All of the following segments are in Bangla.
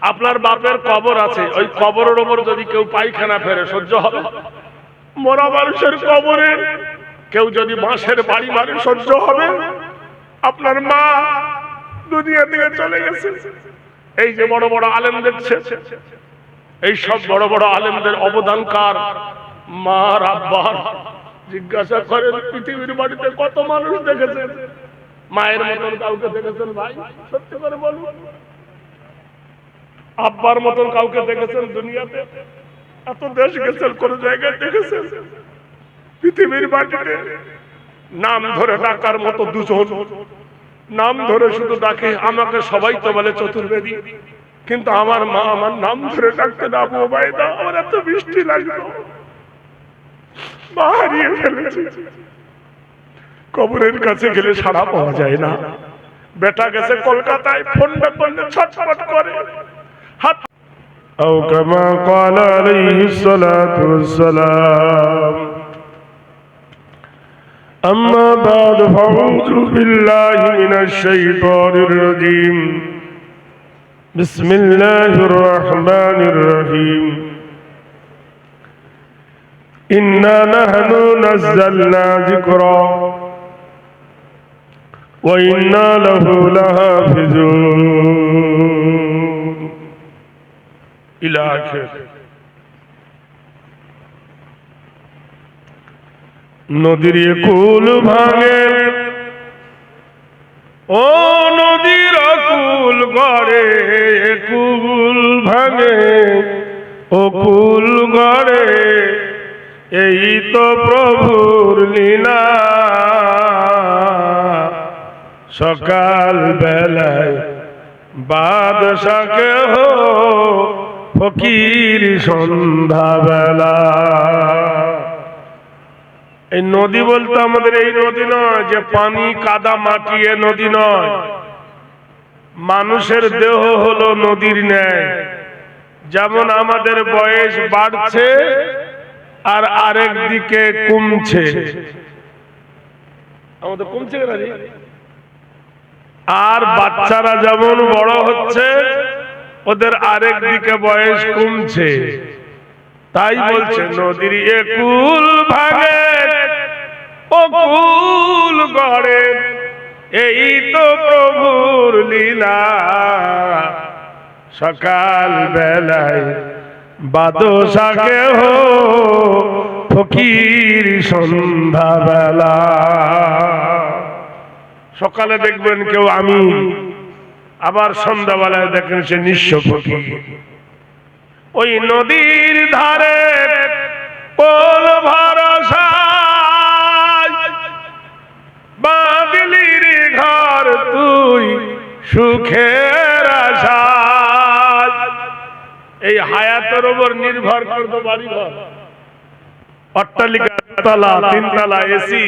আপনার বাপের কবর আছে, ওই কবরের উপর যদি কেউ পায়খানা ফেরে সহ্য হবে? মরা মানুষের কবরে কেউ যদি বাঁশের বাড়ি মারে সহ্য হবে? আপনার মা দুনিয়া থেকে চলে গেছে, এই যে বড় বড় আলেম দেখছে, এই সব বড় বড় আলেমদের অবদান কার? মার, আব্বার। জিজ্ঞাসা করেন পৃথিবীর বাড়িতে কত মানুষ দেখেছেন? মায়ের মতন কাউকে দেখেছেন ভাই? সত্যি করে বলুন। আব্বার মতন কাউকে দেখেছেন দুনিয়াতে? এত দেশ গেছেন, কোন জায়গায় দেখেছেন? পৃথিবীর বাড়িতে নাম ধরে ডাকার মতো দুজন, নাম ধরে শুধু ডাকে আমাকে, সবাই তো বলে চতুর্বেদী, কিন্তু আমার মা আমার নাম ধরে ডাকতেন আবু ওবায়দা। আমার এত বৃষ্টি লাগতো, মা হারিয়ে ফেলেছি। কবরের কাছে গেলে সাড়া পাওয়া যায় না। বেটা গেছে কলকাতায়, ফোনটা করলে ছটফট করে হাত। أو كما قال عليه الصلاة والسلام أما بعد فأعوذ بالله من الشيطان الرجيم بسم الله الرحمن الرحيم إنا نحن نزلنا ذكرا وإنا له لحافظون إلى آخر। নদীর কুল ভাঙে, ও নদীর কুল গড়ে, কুল ভাঙে ও কুল গড়ে, এই তো প্রভুর লীলা। সকাল বেলায় বাদশাকে হো ফকির সন্ধ্যা বেলা। এই নদী বলতে আমাদের এই নদী নয় যে পানি কাদা মাটি, এ নদী নয়। মানুষের দেহ হলো নদীর ন্যায়। যেমন আমাদের বয়স বাড়ছে আর আরেক দিকে কমছে, আমাদের কমছে না, আর বাচ্চারা যেমন বড় হচ্ছে ওদের আরেক দিকে বয়স কমছে। তাই বলছে নদীর কুল ভাঙে ও কুল গড়ে, এই তো প্রভুর লীলা। সকাল বেলায় বাদশাকে হো ফকির সন্ধ্যা বেলা। সকালে দেখবেন কেউ আমি, আবার সন্ধ্যাবেলায় দেখেন সে নিঃস্ব ফকির। ওই নদীর ধারে কোল ভরসা বাঁধলির ঘর তুই সুখের আশায়। এই হায়াতের উপর নির্ভর করতো বাড়ি ঘর, অট্টালিকা, তলা, তিনতলা, এসি।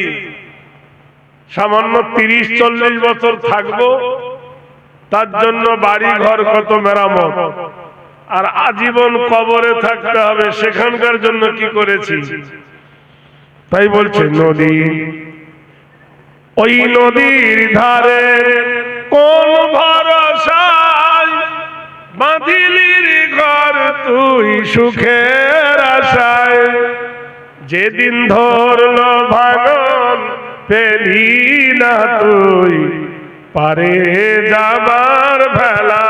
সামান্য 30-40 বছর থাকবো, তার জন্য বাড়ি ঘর কত মেরামত, আর আজীবন কবরে থাকতে হবে, সেখানকার জন্য কি করেছি। তাই বলছে নদী, ওই নদীর ধারে কোন ভরসায় বাঁধিলির ঘর তুই সুখের আশায়। যেদিন ধরলো ভাঙন পেলি না তুই পারে যাবার ভেলা।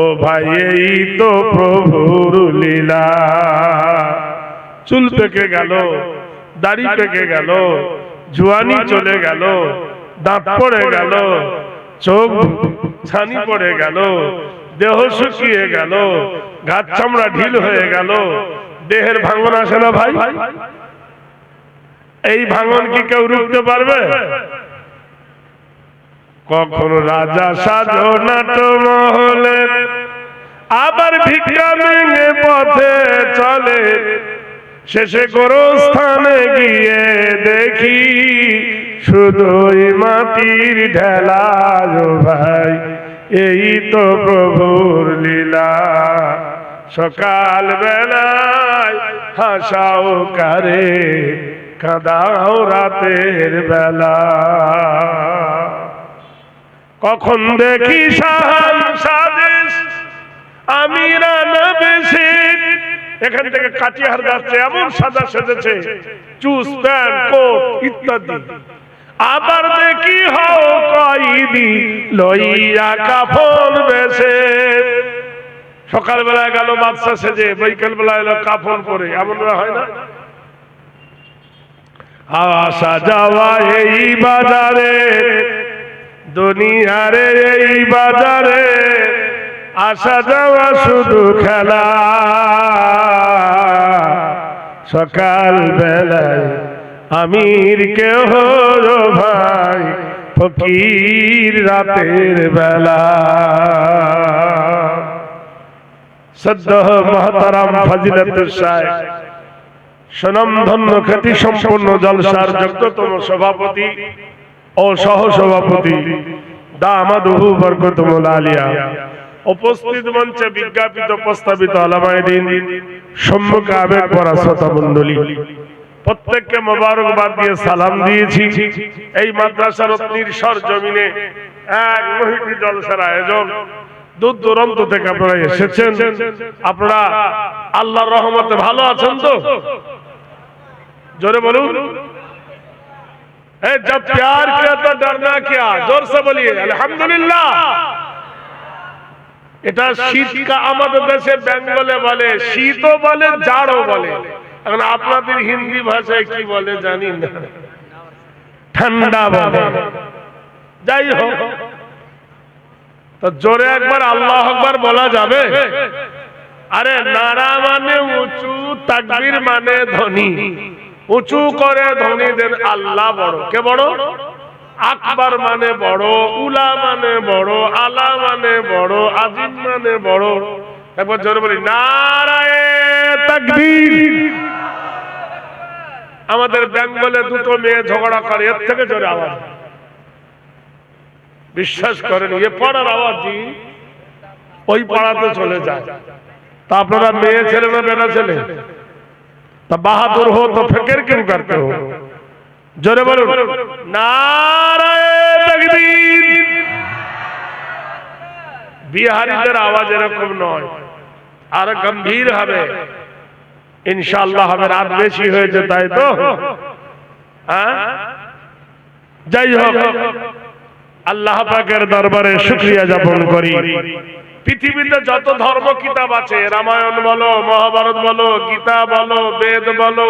ও ভাই এই তো প্রভুর লীলা। চুল পেকে গেল, দাড়ি পেকে গেল, জুয়ানি চলে গেল, দাঁত পড়ে গেল, চোখ ছানি পড়ে গেল, দেহ শুকিয়ে গেল, ঘাট চামড়া ঢিল হয়ে গেল, দেহের ভাঙন আসে না ভাই? এই ভাঙন কি কেউ রুখতে পারবে? কখনো রাজা সাজো নাট মহলে, আবার ভিক্ষা ভেঙে পথে চলে, শেষে গোরস্থানে গিয়ে দেখি শুধুই মাটির ঢেলা। ভাই এই তো প্রভুর লীলা। সকাল বেলায় হাসাও কারে, কাঁদাও রাতের বেলা। কখন দেখি শাহান সাজিস আমিরা নবেশে, এখান থেকে কাটিহার যাচ্ছে এমন সাদা সেজেছে, চুস প্যান্ট কোট ইত্যাদি। আবার দেখি হও কয়েদি লইয়া কাফন বেশে, সকালবেলায় গেল বাদশা সেজে, বিকেল বেলা এলো কাফন পরে, এমন হয় না? আসা যাওয়া এই বাজারে, দুনিয়ারে এই বাজারে, আসা যাওয়া শুধু খেলা। সকাল বেলায় আমির কেহ ভাই, ফকির রাতের বেলা। সদ্য মহতারাম ফজিলতুল শাইখ, স্বনামধন্য খ্যাতি সম্পন্ন জলসার যোগ্যতম সভাপতি ও সহ সভাপতি দামাদুহু বরকতুল আলিয়া, উপস্থিত মঞ্চে বিজ্ঞাপিত প্রস্তাবিত আলামায়ে দ্বীন, সম্মুখে আবেগ ভরা শ্রোতা মণ্ডলী, প্রত্যেককে মোবারকবাদ দিয়ে সালাম দিয়েছি। এই মাদ্রাসার অত্নির সরজমিনে এক মহিতি জলসার আয়োজন, দূর দূরান্ত থেকে আপনারা এসেছেন। আপনারা আল্লাহর রহমতে ভালো আছেন তো? জোরে বলুন। जब प्यार किया तो डरना क्या, जोर से बोलिए আলহামদুলিল্লাহ। এটা শীতকা আমাদের দেশে বেঙ্গলে বলে, শীতও বলে জাড়ও বলে। এখন আপনাদের হিন্দি ভাষায় কি বলে জানি না, ঠান্ডা বলে। যাই হোক, তো জোরে একবার আল্লাহ আকবার বলা যাবে? আরে নারা মানে উঁচু, তাকবীর মানে ধ্বনি। উঁচু করে ধ্বনি দেন আল্লাহ বড়। কে বড়? আকবার মানে বড়, উলা মানে বড়, আলা মানে বড়, আজিম মানে বড়। একবার জোরে বলি নারায়ে তাকবীর। আমাদের বেঙ্গলে দুটো মেয়ে ঝগড়া করে, এর থেকে জোরে আওয়াজ। বিশ্বাস করেন, এ পড়ার আওয়াজই ওই পাড়াতে চলে যায়। তা আপনারা মেয়ে ছেলে না বেটা ছেলে? তা বাহাদুর হো তো ফিকির क्यों करते हो? জোরে বলুন নারায়ে তাকবীর। বিহারীদের আওয়াজ এরকম নয়, আর গম্ভীর হবে ইনশাআল্লাহ। হবে রাত বেশি হয়েছে তাই তো, হ্যাঁ? যাই হোক, আল্লাহ পাকের দরবারে শুকরিয়া জ্ঞাপন করি। পৃথিবীতে যত ধর্ম কিতাব আছে, রামায়ণ বলো, মহাভারত বলো, গীতা বলো, বেদ বলো,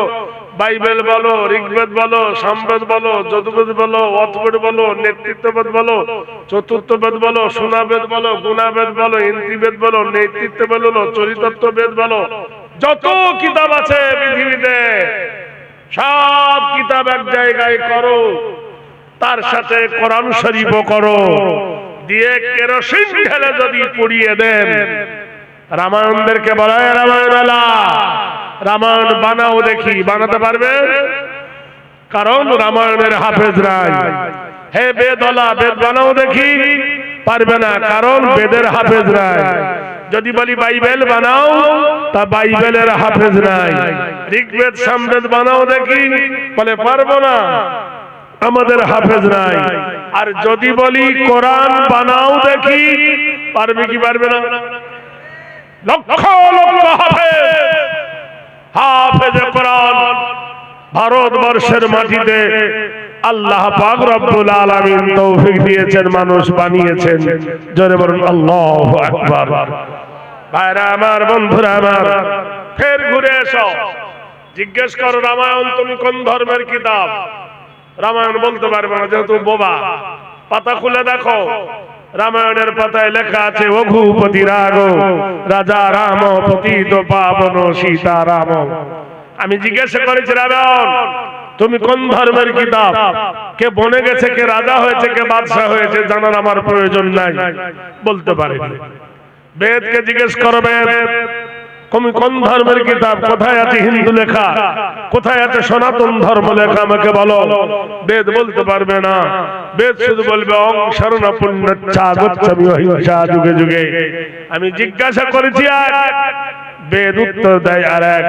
বাইবেল বলো, ঋগ্বেদ বলো, সামবেদ বলো, যজুর্বেদ বলো, অথর্ববেদ বলো, নেতৃত্ববেদ বলো, চতুর্থবেদ বলো, সোনাবেদ বলো, গুণাবেদ বলো, ইন্দ্রিবেদ বলো, নেতৃত্ববেদ বলো, চরিতার্থবেদ বলো, যত কিতাব আছে পৃথিবীতে সব কিতাব এক জায়গায় করো, তার সাথে কোরআন শরীফও করো, দিয়ে কেরোসিন ঢেলে যদি পুড়িয়ে দেন, রামায়ণদেরকে বলা হয় রামায়ণ আলা, রামায়ণ বানাও দেখি, বানাতে পারবে? কারণ রামায়ণের হাফেজ নাই। হে বেদওয়ালা, বেদ বানাও দেখি, পারবে না, কারণ বেদের হাফেজ নাই। যদি বলি বাইবেল বানাও, তা বাইবেলের হাফেজ নাই। ঋগ্বেদ সামবেদ বানাও দেখি, বলে পারবো না, আমাদের হাফেজ নাই। আর যদি বলি কোরআন বানাও দেখি, পারবে কি পারবে না? লক্ষ লক্ষ হাফেজ, হাফেজে কোরআন ভারতবর্ষের মাটিতে আল্লাহ পাক রব্বুল আলামিন তৌফিক দিয়েছেন, মানুষ বানিয়েছেন। জোরে বলুন আল্লাহু আকবার। ভাইরা আমার, বন্ধুরা আমার, ফের ঘুরে এসো, জিজ্ঞেস করো রামায়ণ তুমি কোন ধর্মের কিতাব? রামায়ণ বলতে পারবে না, যেহেতু বোবা। পাতা খুলে দেখো, রামায়ণের পাতায় লেখা আছে রঘুপতি রাগ, রাজা রাম, পতিত পাবন সীতারাম। আমি জিজ্ঞাসা করেছি রামায়ণ তুমি কোন ধর্মের কিতাব? কে বনে গেছে, কে রাজা হয়েছে, কে বাদশা হয়েছে, জানার আমার প্রয়োজন নাই, বলতে পারেনি। বেদকে জিজ্ঞেস করো, বেদ তুমি কোন ধর্মের কিতাব? কোথায় আছে হিন্দু লেখা, কোথায় আছে সনাতন ধর্ম লেখা, আমাকে বলো। বেদ বলতে পারবে না, বেদ শুধু বলবে অং শরণ পুণ্যচ্ছা গচ্ছামি অহিংসা যুগে যুগে। আমি জিজ্ঞাসা করেছি আর বেদ উত্তর দেয় আর এক।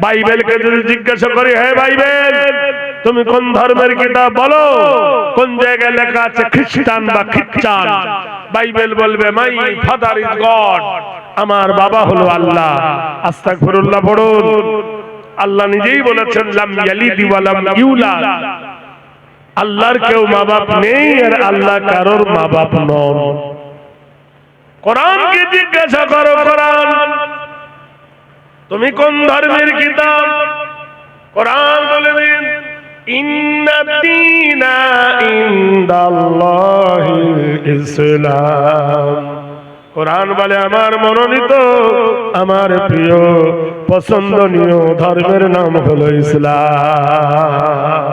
বাইবেলকে যদি জিজ্ঞাসা করি, হে বাইবেল তুমি কোন ধর্মের কিতাব বলো, কোন জায়গায় লেখা আছে খ্রিস্টান বা খ্রিস্টান? বাইবেল বলবে মাই ফাদার ইজ গড, আমার বাবা হলো আল্লাহ। আস্তাগফিরুল্লাহ পড়ুন। আল্লাহ নিজেই বলেছেন লাম ইয়ালিদ ওয়া লাম ইউলাদ, আল্লাহর কেউ মা বাপ নেই আর আল্লাহ কারোর মা বাপ নন। কোরআনকে জিজ্ঞাসা করো, কোরআন তুমি কোন ধর্মের কিতাব? কোরআন বলে দিন ইন্নাদ-দীনা ইনদাল্লাহিল ইসলাম। কোরআন বলে আমার মনোনীত, আমার প্রিয় পছন্দনীয় ধর্মের নাম হলো ইসলাম।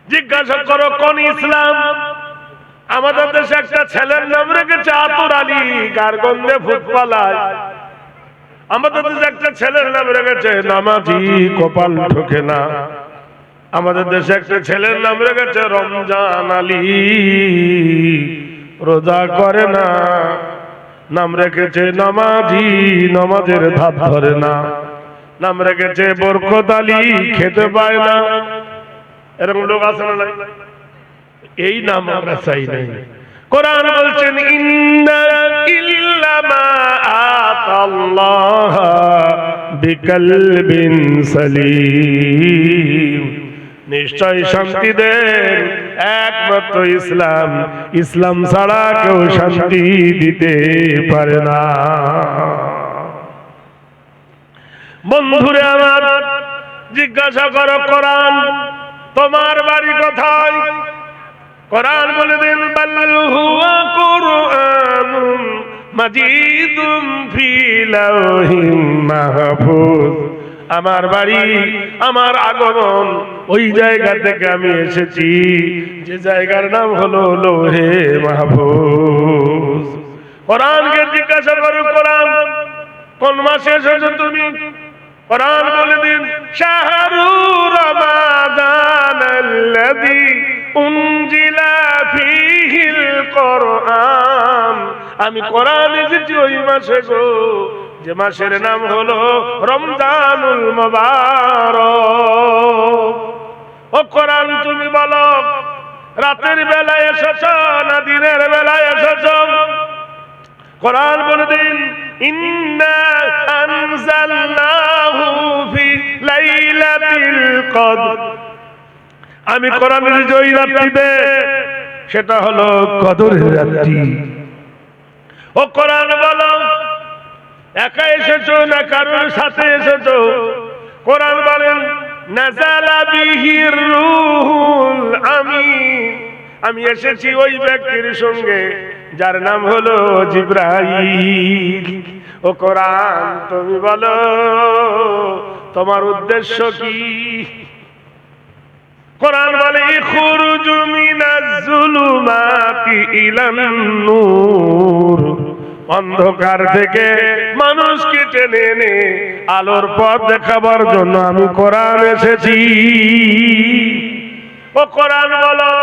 জিজ্ঞাসা করো কোন ইসলাম? আমাদের দেশে একটা ছেলের নাম রেখেছে আতর আলী, গারগন্ধে ভূত পালায়। আমাদের দেশে একটা ছেলের নাম রেখেছে নামাজি, কপাল ঠোকে না। আমাদের দেশে একটা ছেলের নাম রেখেছে রমজান আলী, রোজা করে না। নাম রেখেছে নামাজি, নামাজের ধার ধরে না। নাম রেখেছে বরকত আলী, খেতে পায় না। এরকম লোক আছে না? এই নাম আমরা চাই নাই। কোরআন বলছেন ইন্না ইল্লামা আতাল্লাহ বিকলবিন সালিম, নিশ্চয় শান্তি দেন একমাত্র ইসলাম, ইসলাম ছাড়া কেউ শান্তি দিতে পারে না। বন্ধুরে আমার, জিজ্ঞাসা করো কোরআন তোমার বাড়ি কোথায়? কোরআন বলে দিন বাল হুয়া কুরআনুম মাজিদুম ফি লাওহিম মাহফুজ, আমার বাড়ি, আমার আগমন ওই জায়গা থেকে আমি এসেছি যে জায়গার নাম হলো লৌহে মাহফুজ। কোরআনকে জিজ্ঞাসা করো কোরআন কোন মাসে এসেছো তুমি? কোরআন বলে দিন শাহরু রমাদানাল্লাযী উনজিলা ফীহিল কোরআন, আমি কোরআন এসেছি ওই মাসে গো যে মাসের নাম হলো রমজানুল মুবারক। ও কোরআন তুমি বলো রাতের বেলায় এসেছো না দিনের বেলায় এসেছো? কোরআন বলে দিন ইন্না আনজালনাহু ফি লাইলাতিল কদর, আমি কোরআন এনেছি ওই রাত্রিতে, সেটা হলো কদরের রাত্রি। ও কোরআন বলো একা এসেছো না কারোর সাথে এসেছো? কোরআন বলেন নাযালা বিহির রূহুল আমিন, আমি এসেছি ওই ব্যক্তির সঙ্গে যার নাম হলো জিবরাইল। ও কোরআন তুমি বলো তোমার উদ্দেশ্য কি? কোরআন বলে ইখরুজু মিনাজ যুলুমাতি ইলান নূর, অন্ধকার থেকে মানুষকে টেনে এনে আলোর পথ দেখাবার জন্য আমি কোরআন এসেছি। ও কোরআন বলো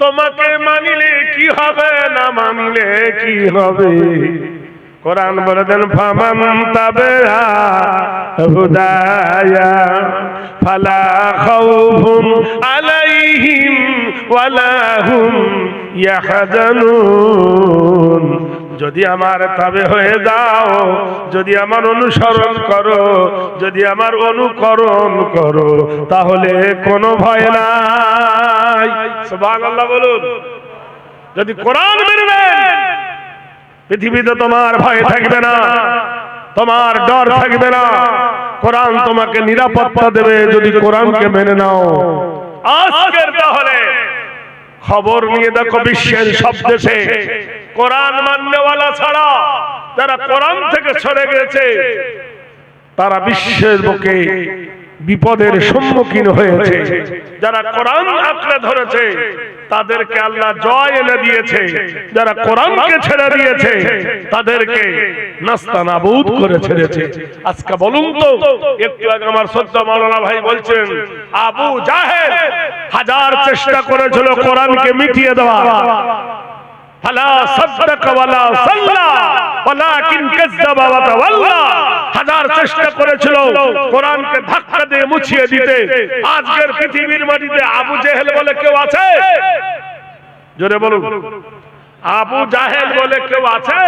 তোমাকে মানিলে কি হবে, না মানিলে কি হবে? কোরআন বলে দেন ফামান তাবিআ হুদায়া ফালা খাউফুন আলাইহিম ওয়ালা হুম ইয়াহজানুন, যদি আমার তাবে হয়ে যাও, যদি আমার অনুসরণ করো, যদি আমার অনুকরণ করো, তাহলে কোনো ভয় নাই। সুবহানাল্লাহ বলুন। যদি কোরআন মেনে নেন পৃথিবীতে তোমার ভয় থাকবে না, তোমার ডর থাকবে না। কোরআন তোমাকে নিরাপত্তা দেবে যদি কোরআনকে মেনে নাও। আজকের তাহলে খবর নিয়ে দেখো বিশ্বের সব দেশে কোরআন মাননেওয়ালা ছাড়া যারা কোরআন থেকে সরে গেছে তারা বিশ্বের বুকে বিপদের সম্মুখীন হয়েছে। যারা কোরআন আঁকড়ে ধরেছে তাদেরকে আল্লাহ জয় এনে দিয়েছে, যারা কোরআনকে ছেড়ে দিয়েছে তাদেরকে নাস্তানাবুদ করে ছেড়েছে। আজকে বলুন তো, একটু আগে আমার শ্রদ্ধা মাওলানা ভাই বলছেন আবু জাহেল হাজার চেষ্টা করেছিল কোরআনকে মিটিয়ে দেওয়া, ফালা সাদ্দাকা ওয়ালা সাল্লা ওয়ালাকিন কাযযাবা ওয়া তাওয়াল্লা, হাজার চেষ্টা করেছিল কোরআনকে ধাক্কা দিয়ে মুছিয়ে দিতে। আজকের পৃথিবীর মাটিতে আবু জেহেল বলে কেউ আছে? জোরে বলুন, আবু জাহেল বলে কেউ আছে?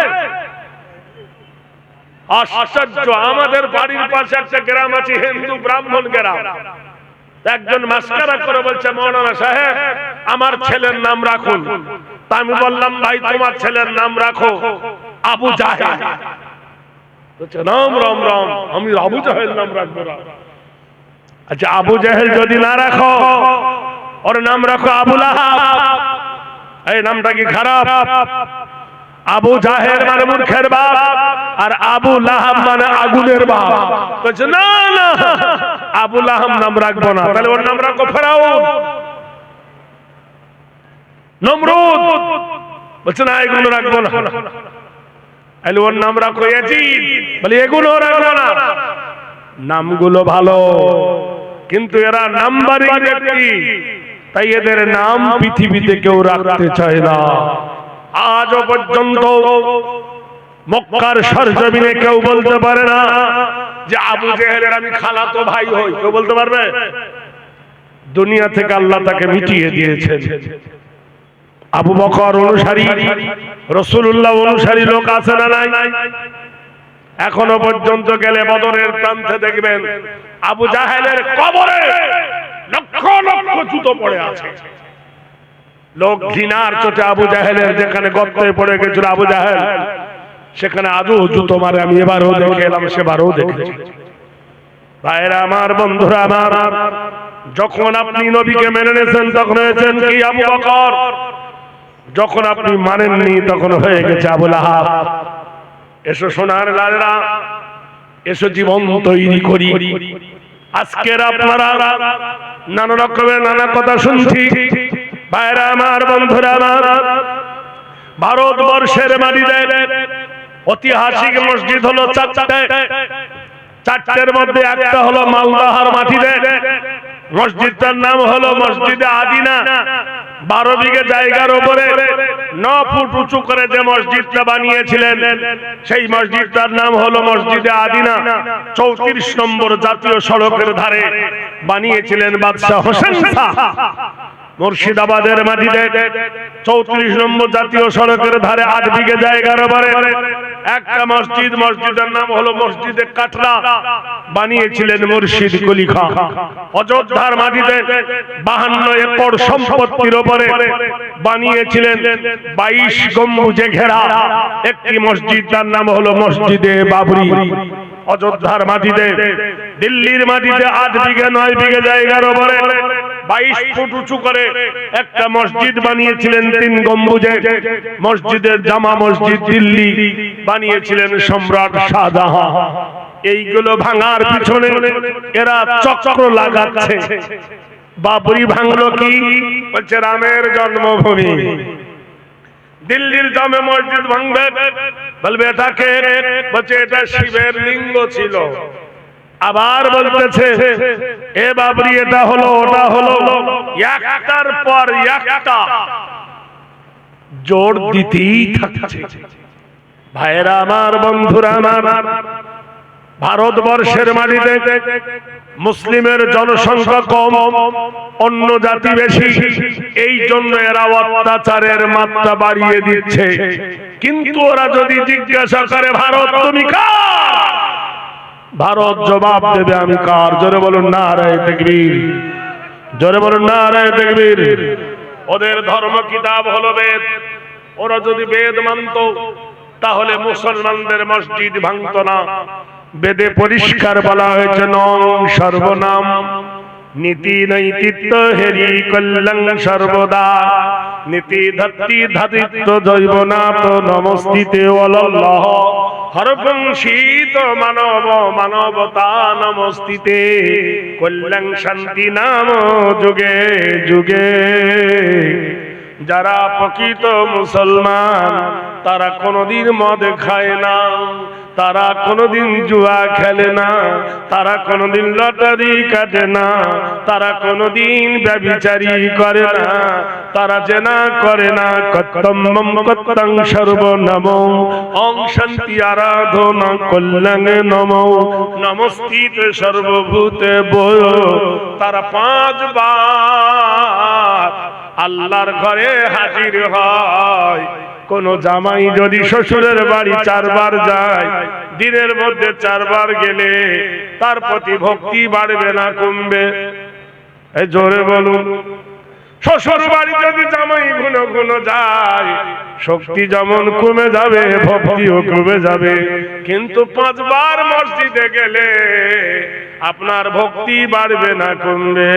আশ্চর্য। আমাদের বাড়ির পাশে একটা গ্রাম আছে, হিন্দু ব্রাহ্মণ গ্রাম। একজন মাস্কারা করে বলছে, মৌলানা সাহেব আমার ছেলের নাম রাখুন। তা আমি বললাম, ভাই তোমার ছেলের নাম রাখো আবু জাহেল। বলছে রাম রাম রাম, আমি আবু জাহেল নাম রাখবো না। আচ্ছা আবু জাহেল যদি না রাখো, ওর নাম রাখো আবু লাহাব। এই নামটা কি খারাপ? আবু জাহেল মানে মূর্খের বাপ, আর আবু লাহাব মানে আগুনের বাপ। বলছে না না, আবু লাহাব নাম রাখবো না। তাহলে ওর নাম রাখো ফেরাউন, নমরুদ। বলছে না, এগুলো রাখবো না। তাহলে ওর নাম রাখো ইয়াজিদ। বলে এগুলো রাখবো না। নামগুলো ভালো, কিন্তু এরা নাম্বারিং ব্যক্তি, তাই এদের নাম পৃথিবীতে কেউ রাখতে চায় না। আজও পর্যন্ত মক্কার সরজমিনে কেউ বলতে পারে না যে আবু জেহেলের আমি খালাতো ভাই হই। কেউ বলতে পারবে? দুনিয়া থেকে আল্লাহ তাকে মিটিয়ে দিয়েছেন। আবু বকর অনুসারী, রাসূলুল্লাহ অনুসারী লোক আছে না নাই? এখনো পর্যন্ত গেলে বদরের প্রান্তে দেখবেন আবু জাহেলের কবরে লক্ষ লক্ষ জুতো পড়ে আছে। লোক ঘৃণার চোটে আবু জাহেলের যেখানে গর্তে পড়ে গেছিল আবু জাহেল, সেখানে আজও জুতো মারে। আমি এবারও দেখে এলাম, সেবারও দেখেছি। ভাইরা আমার, বন্ধুরা আমার, যখন আপনি নবীকে মেনে নিয়েছেন তখন হয়েছেন কি আবু বকর, যখন আপনি মানেননি তখন হয়ে গেছে আবু লাহাব। এসো সোনার লালেরা, এসো জীবন তৈরি করি। আজকের আপনারা নানা রকমের নানা কথা শুনছি। ভাইরা আমার, বন্ধুরা আমার, ভারতবর্ষের মাটিতে ঐতিহাসিক মসজিদ হলো চারটে। চারটের মধ্যে একটা হলো মালদাহার মাটিতে, মসজিদটার নাম হলো মসজিদে আদিনা। 12 বিঘে জায়গার উপরে 9 ফুট উঁচু করে যে মসজিদটা বানিয়েছিলেন, সেই মসজিদটার নাম হলো মসজিদে আদিনা। 34 নম্বর জাতীয় সড়কের ধারে বানিয়েছিলেন বাদশাহ হোসেন শাহ। মুর্শিদাবাদের মাটিতে 34 নম্বর জাতীয় সড়কের ধারে 8 বিঘে জায়গার উপরে একটা মসজিদ, মসজিদের নাম হলো মসজিদে কাটরা, বানিয়েছিলেন মুর্শিদ কুলি খাঁ। অযোধ্যার মাটিতে 52 একর সম্পত্তির উপরে বানিয়েছিলেন 22 গম্বুজে ঘেরা একটি মসজিদ, তার নাম হলো মসজিদে বাবরি। অযোধ্যার মাটিতে, দিল্লির মাটিতে 8 বিঘে 9 বিঘে জায়গার উপরে 22 ফুট উঁচু করে একটা মসজিদ বানিয়েছিলেন 3 গম্বুজে, মসজিদের জামা মসজিদ দিল্লি, বানিয়েছিলেন সম্রাট শাহজাহান। এইগুলো ভাঙার পিছনে এরা চক্র লাগাচ্ছে। বাবরি ভাঙলো কি? বলছে রামের জন্মভূমি। দিল্লির জামে মসজিদ ভাঙবে, বলবে এটাকে, বলছে এটা শিবের লিঙ্গ ছিল। আবার বলতেছে এ বাবরি এটা হলো ওটা হলো, একটার পর একটা জোর দিতেই থাকছে। ভাইরা আমার, বন্ধুরা আমার, ভারতবর্ষের মাটিতে মুসলিমের জনসংখ্যা কম, অন্য জাতি বেশি, এই জন্য এরা অত্যাচারের মাত্রা বাড়িয়ে দিচ্ছে। কিন্তু ওরা যদি জিজ্ঞাসা করে ভারত তুমি কার, ভারত জবাব দেবে আমি কার। জোরে বলুন নারায়ে তাকবীর, জোরে বলুন নারায়ে তাকবীর। ওদের ধর্ম কিতাব হলো বেদ। ওরা যদি বেদ মানত তাহলে মুসলমানদের মসজিদ ভাঙত না। বেদে পরিষ্কার বলা হয়েছে নং সর্বনাম নীতি নৈতিত্য হেরি কল্যাণ সর্বদা নীতি ধত্তি ধাদিত্য জৈবনাথ নমস্তিতে অলল্লাহ হরবংশীত মানব মানবতা নমস্তিতে কল্যাণ শান্তি নাম যুগে যুগে। যারা প্রকৃত মুসলমান তারা কোনদিন মদ খায় না, তারা কোনোদিন জুয়া খেলে না, তারা কোনোদিন লটারি কাটে না, তারা কোনোদিন ব্যভিচারী করে না, তারা জেনা করে না। কত্তম্মম কত্তং সর্বনমো ওম শান্তি আরাধনা কল্যাণে নমো নমস্তিতে সর্বভূতে বয়। তারা 5 বার আল্লাহর ঘরে হাজির হয়। কোন জামাই যদি শ্বশুরের বাড়ি 4 বার যায়, দিনের মধ্যে 4 বার গেলে তার প্রতি ভক্তি বাড়বে না কমবে? এই জোরে বলুন। শ্বশুর বাড়ি যদি জামাই ঘন ঘন যায়, শক্তি যেমন কমে যাবে, ভক্তিও কমে যাবে। কিন্তু 5 বার মসজিদে গেলে আপনার ভক্তি বাড়বে না কমবে?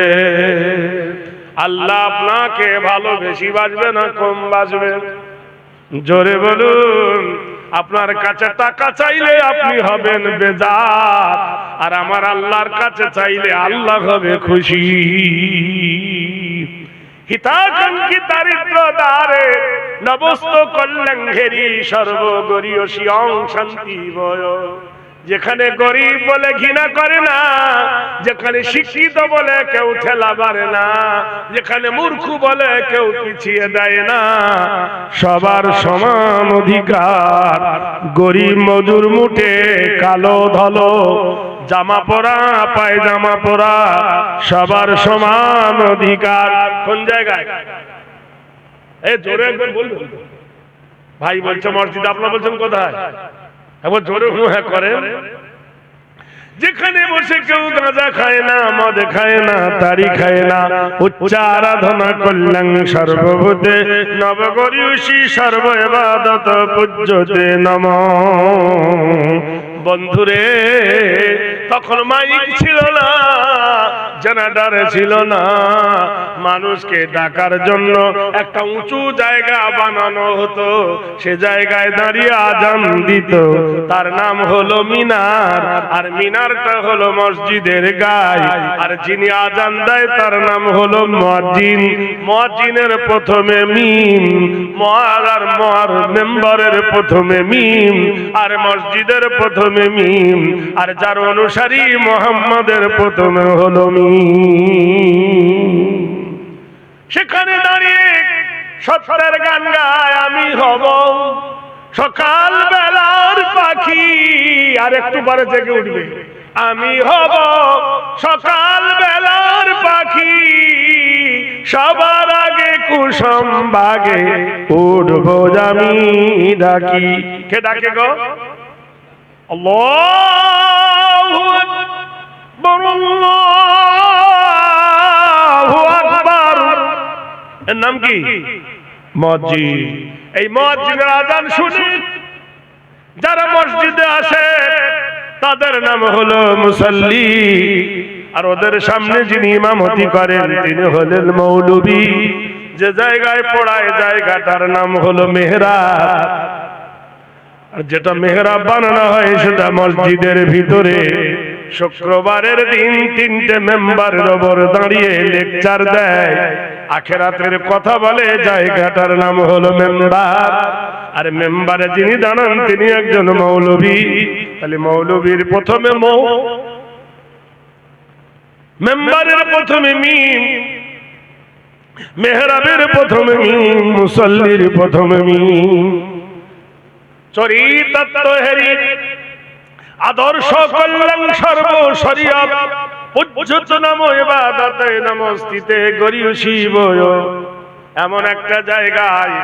আল্লাহ আপনাকে ভালো বেশি বাসবে না কম বাসবে? জোরে বলুন। আপনার কাছে টাকা চাইলে আপনি হবেন বেজার, আর আমার আল্লাহর কাছে চাইলে আল্লাহ হবে খুশি। হিতাকাঙ্ক্ষী দারিদ্র দ্বারে নবস্ত কল্যাণ ঘেরি সর্বগরীয়সী অং শান্তি বয়। যেখানে গরিব বলে ঘৃণা করে না, যেখানে শিক্ষিত বলে কেউ ঠেলা মারে না, যেখানে মূর্খ বলে কেউ পিছিয়ে দেয় না, সবার সমান অধিকার। গরিব মজুর মুঠে কালো ধলো জামা পরা পায়জামা পরা, সবার সমান অধিকার। কোন জায়গায়? এই জোরে একবার বলবেন। ভাই বলছে মসজিদ, আপনারা বলছেন কোথায়? এবার জোরে হ্যাঁ করেন। যেখানে বসে কেউ গাঁজা খায় না, মদ খায় না, তারি খায় না, উচ্চ আরাধনা কল্যাণ সর্বভূতে নবগরীয়সী সর্ব ইবাদত পূজ্যতে নমঃ। বন্ধুরে, তখন মাইক ছিল না, জেনারেটর ছিল না, মানুষকে ডাকার জন্য একটা উঁচু জায়গা বানানো হতো, সে জায়গায় দাঁড়িয়ে আজান দিত, তার নাম হলো মিনার। আর মিনারটা হলো মসজিদের গায়ে, আর যিনি আজান দেয় তার নাম হলো মুয়াজ্জিন। মুয়াজ্জিনের প্রথমে মিম, আর মেম্বারের প্রথমে মিম, আর মসজিদের প্রথমে মিম, আর যার অনুসারী মুহাম্মাদের প্রথমে হলো মিম। সেখানে দাঁড়িয়ে সত্যের গান গায়, আমি হব সকাল বেলার পাখি। আর একটু পরে জেগে উঠবে, আমি হব সকাল বেলার পাখি, সবার আগে কুসুম বাগে উঠবো আমি ডাকি। কে ডাকে গো? আল্লাহু আকবার, আল্লাহু আকবার। এর নাম কি? মসজিদ। এই মসজিদের আজান শুনে যারা মসজিদে আসে তাদের নাম হলো মুসাল্লি, আর ওদের সামনে যিনি ইমামতি করেন তিনি হলেন মৌলবী। যে জায়গায় পড়ায় জায়গাটার নাম হলো মেহরাব। আর যেটা মেহরাব বানানো হয় সেটা মসজিদের ভিতরে। শুক্রবারের দিন 3টে মেম্বারের ওপর দাঁড়িয়ে লেকচার দেয়, আখিরাতের কথা বলে, জায়গাটার নাম হলো মেম্বার। আর মেম্বারে যিনি দাঁড়ান তিনি একজন মৌলবী। তাহলে মৌলবীর প্রথমে মেম্বারের প্রথমে মিম, মেহরাবের প্রথমে মিম, মুসল্লির প্রথমে মিম। চরিত্র তৈরি আদর্শ কল্যাণ সর্ব শরীয়ত পূজ্যত নমো ইবাদতে নমস্তিতে গরীয়সী বয়। এমন একটা জায়গায়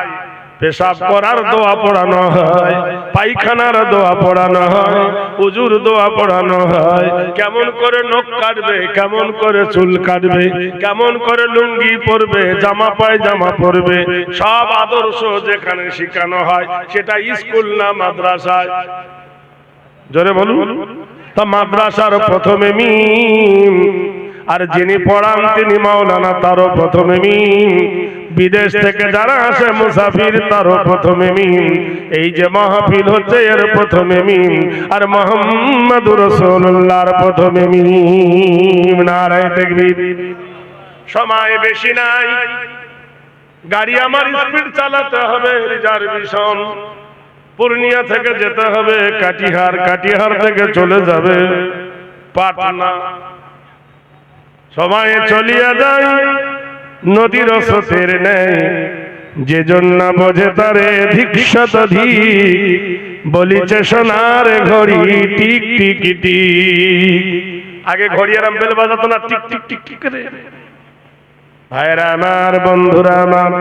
পেশাব করার দোয়া পড়ানো হয়, পায়খানার দোয়া পড়ানো হয়, উজুর দোয়া পড়ানো হয়। কেমন করে নখ কাটবে, কেমন করে চুল কাটবে, কেমন করে লুঙ্গি পরবে, জামা পায়জামা পরবে, সব আদর্শ যেখানে শেখানো হয় সেটা স্কুল না মাদ্রাসায়? জোরে বলুন। তা মাদ্রাসার প্রথমে মিম, আর যিনি পড়ান তিনি মাওলানা, তারও প্রথমে মিম। বিদেশ থেকে যারা আসে মুসাফির তারও প্রথমে মিম। এই যে মাহফিল হচ্ছে এর প্রথমে মিম, আর মুহাম্মাদুর রাসূলুল্লাহর প্রথমে মিম। নারায়ে তাকবীর। সময় বেশি নাই, গাড়ি আমার স্পিড চালাতে হবে, রিজার্ভেশন। পূর্ণিয়া থেকে যেতে হবে কাটিহার, কাটিহার থেকে চলে যাবে পাটনা। সময়ে চলিয়া যায় নদীর স্রোতের নেই, যে জন্য বোঝে তারে ধিক্ষত ধিক, বলিছে সোনার ঘড়ি টিক টিক টিক। আগে ঘড়ি আর বেল বাজাতো না, টিক টিক টিক টিক করে। ভাইরা আমার, বন্ধুরা আমার,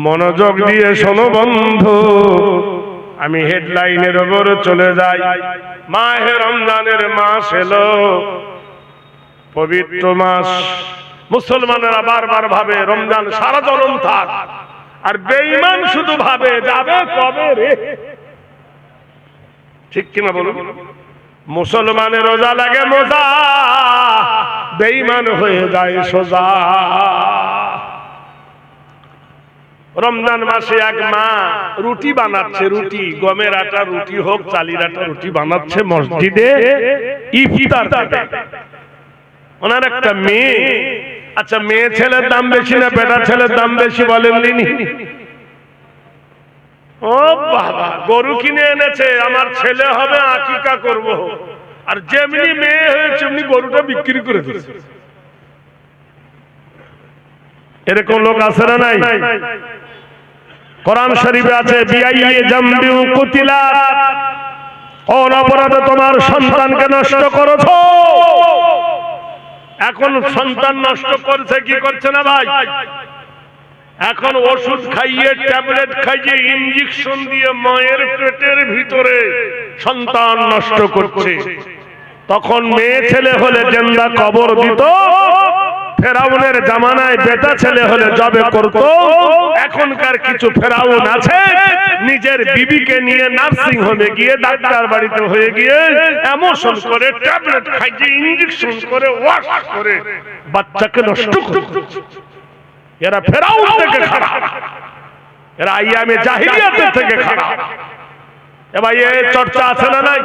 মনোযোগ দিয়ে শোনো বন্ধু, আমি হেডলাইনের ওপর চলে যাই। মাহে রমজানের মাস এলো, পবিত্র মাস। মুসলমানেরা বারবার ভাবে রমজান সারা জনম থাক, আর বেঈমান শুধু ভাবে যাবে কবে রে। ঠিক কিনা বলুন? মুসলমানের রোজা লাগে মজা, বেঈমান হয়ে যায় সোজা। রমজান মাসে এক মা রুটি বানাচ্ছে, রুটি গমের আটা রুটি হোক চালের আটা রুটি বানাচ্ছে মসজিদে ইফতার দেবে। ওনার একটা মেয়ে, আচ্ছা মেয়ে ছেলের দাম বেশি না বেটা ছেলের দাম বেশি বলেন লিনি? ও বাবা, গরু কিনে এনেছে, আমার ছেলে হবে আকিকা করব, আর যেমনি মেয়ে হয়েছে এমনি গরুটা বিক্রি করে দিয়েছে। এরকম লোক আছে না নাই? কোরআন শরীফে আছে বিআইয়ে জামবিউ কুতিলা, কোন অপরাধে তোমার সন্তানকে নষ্ট করেছো। এখন সন্তান নষ্ট করছে কি করছে না ভাই? এখন ওষুধ খাইয়ে ট্যাবলেট খাইয়ে ইনজেকশন দিয়ে মায়ের পেটের ভিতরে সন্তান নষ্ট করছে। তখন মেয়ে ছেলে হলে জিন্দা কবর দিত, ফেরাউনের জামানায় বেটা ছেলে হলে জবে করত। এখনকার কিছু ফেরাউন আছে নিজের বিবিকে নিয়ে নার্সিং হোমে গিয়ে ডাক্তার বাড়িতে হয়ে গিয়ে এমোশন করে ট্যাবলেট খাইয়ে ইনজেকশন করে ওয়াশ করে বাচ্চাকে নষ্ট করে। এরা ফেরাউন থেকে খারাপ, এরা আইয়ামে জাহিলিয়াতের থেকে খারাপ। এবার এই চর্চা আছে না নাই?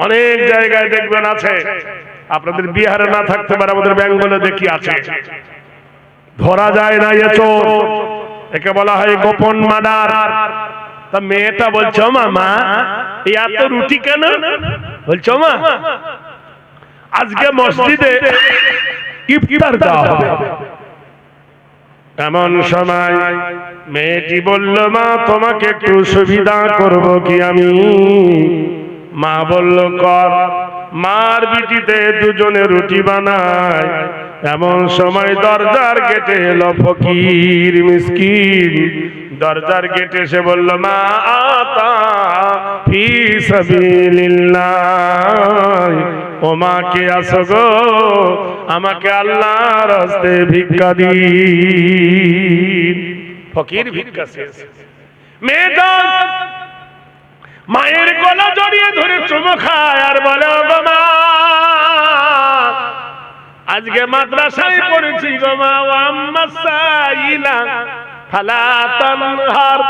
অনেক জায়গায় দেখবেন আছে, আপনাদের বিহারে না থাকতে পারে, আমাদের বেঙ্গলে দেখি আছে। ধরা যায় না এ চোর, একে বলা হয় গোপন মার্ডার। তা মেয়েটা বলছো মামা এত রুটি কেন? বলছো মা আজকে মসজিদে ইফতার দেওয়া হবে। এমন সময় মেয়েটি বলল মা তোমাকে একটু সুবিধা করব কি আমি? মা বলল কর। মার বিটিতে দুজনে রুটি বানায়। এমন সময় দরজার গেটে এলো ফকির মিসকিন। দরজার গেটে এসে বলল মা আতা ফি সাবিলিল্লাহ, ও মা কে আসো গো, আমাকে আল্লাহর রাস্তে ভিক্ষা দিন। ফকির ভিক্ষা শেষ। মেয়েটা মায়ের গলা জড়িয়ে ধরে চুমো খায় আর বলে ও গো মা, আজকে মাদ্রাসায় পড়েছি গো মা, ওয়াম্মা সাইলা ফালা তানহার।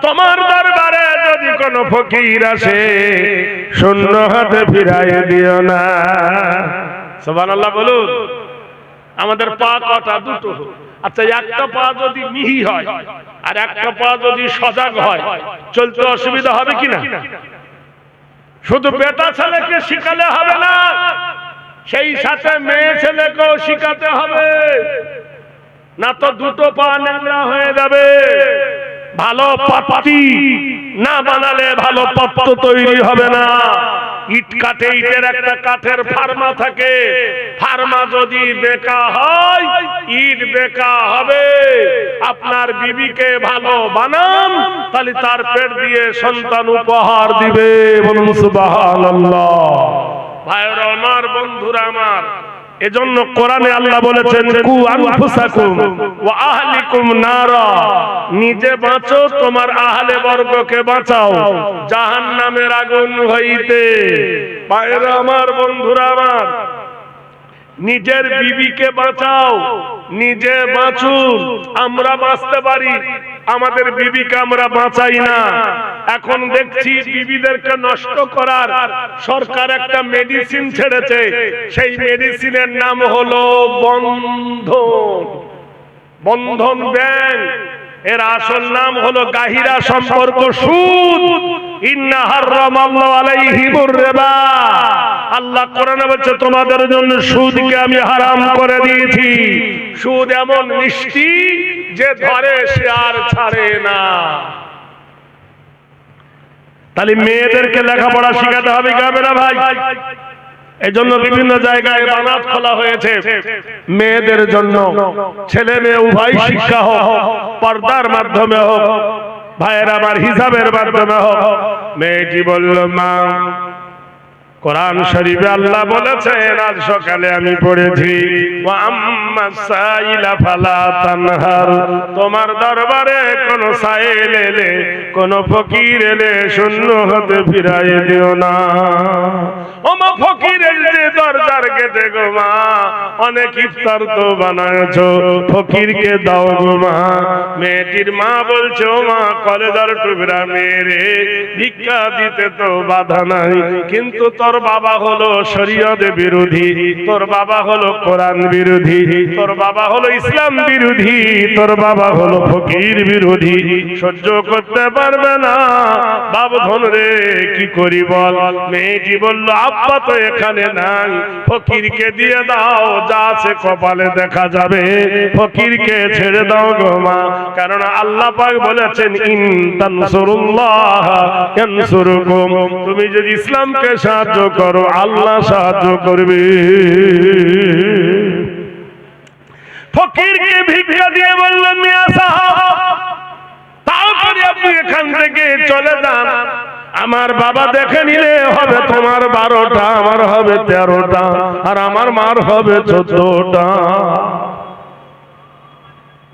তোমার দরবারে যদি কোনো ফকির আসে শূন্য হাতে ফিরাইয়ে দিও না। সুবহানাল্লাহ বলুন। আমাদের পা কটা? দুটো। আচ্ছা একটা পা যদি মিহি হয় আর একটা পা যদি সজাগ হয় চলতে অসুবিধা হবে কিনা? শুধু বেটা ছেলেকে শিখালে হবে না, সেই সাথে মেয়ে ছেলেকেও শিখাতে হবে, না তো দুটো পা ন্যাংরা হয়ে যাবে। ভালো পাত্তি না বানালে ভালো পাত্র তৈরি হবে না। ইট কাঠে, ইটের একটা কাঠের ফার্মা থাকে, ফার্মা যদি বেকা হয় ইট বেকা হবে। আপনার বিবিকে ভালো বানান, তাহলে তার পেট দিয়ে সন্তান উপহার দিবে। বলুন সুবহানাল্লাহ। ভাইরা আমার, বন্ধুরা আমার, এজন্য কোরআনে আল্লাহ বলেছেন কু আনফুসাকুম ওয়া আহলিকুম নারা, নিজে বাঁচো তোমার আহলে বর্গকে বাঁচাও জাহান্নামের আগুন হইতে। ভাইরা আমার, বন্ধুরা আমার, নিজের বিবিকে বাঁচাও, নিজে বাঁচুন। আমরা বাঁচতে পারি, আমাদের বিবিকে আমরা বাঁচাই না। এখন দেখছি বিবিদেরকে নষ্ট করার সরকার একটা মেডিসিন ছেড়েছে, সেই মেডিসিনের নাম হলো বন্ধন। বন্ধন ব্যাংক। এর আসল নাম হলো গাহিরা সম্পর্ক, সুদ। ইন্না হারামাল্লাহু আলাইহিমুর রিবা, আল্লাহ কোরআনে বলছে তোমাদের জন্য সুদকে আমি হারাম করে দিয়েছি। সুদ এমন মিষ্টি যে ধরে সে আর ছাড়ে না। তাহলে মেয়েদেরকে লেখাপড়া শিখাতে হবে কি হবে না ভাই? এজন্য বিভিন্ন জায়গায় বানাত খোলা হয়েছে মেয়েদের জন্য। ছেলে মেয়ে উভয় শিক্ষা হোক, পর্দার মাধ্যমে হোক, ভাইয়ের আমার হিসাবের মাধ্যমে হোক। মেয়েটি বলল, মা, কোরআন শরীফে আল্লাহ বলেছেন, আজ সকালে আমি পড়েছি, ওয়া আম্মা সাইলা ফালা তানহার, তোমার দরবারে কোন সাইল এলে, কোন ফকির এলে শূন্য হাতে ফিরাই দিও না। ও মা, ফকিরের যে দরজার গেটে গো মা, অনেক ইফতার তো বানায়ছো, ফকিরকে দাও গো মা। মেয়েটির মা বলছে, ও মা, কলেজার টুকরা মেয়েরে, ভিক্ষা দিতে তো বাধা নাই, কিন্তু তোর বাবা হলো শরীয়ত বিরোধী, তোর বাবা হলো কোরআন বিরোধী, তোর বাবা হলো ইসলাম বিরোধী, তোর বাবা হলো ফকির বিরোধী, সহ্য করতে পারবে না। বাপ ধন রে, কি করি বল? মেয়েটি বলল, আব্বা তো এখানে নাই, ফকিরকে দিয়ে দাও, যা আছে কপালে দেখা যাবে, ফকিরকে ছেড়ে দাও গো মা। কারণ আল্লাহ পাক বলেছেন, ইন তানসুরুল্লাহ ইয়ানসুরকুম, তুমি যদি ইসলামকে সাহায্য করো, আল্লাহ সাহায্য করবে। ফকিরকে ভিক্ষা দিয়ে বললেন, মিয়া সাহেব, তাও করে আপনি এখান থেকে চলে যান, আমার বাবা দেখে নিলে হবে তোমার 12টা, আমার হবে 13টা, আর আমার মার হবে 14টা।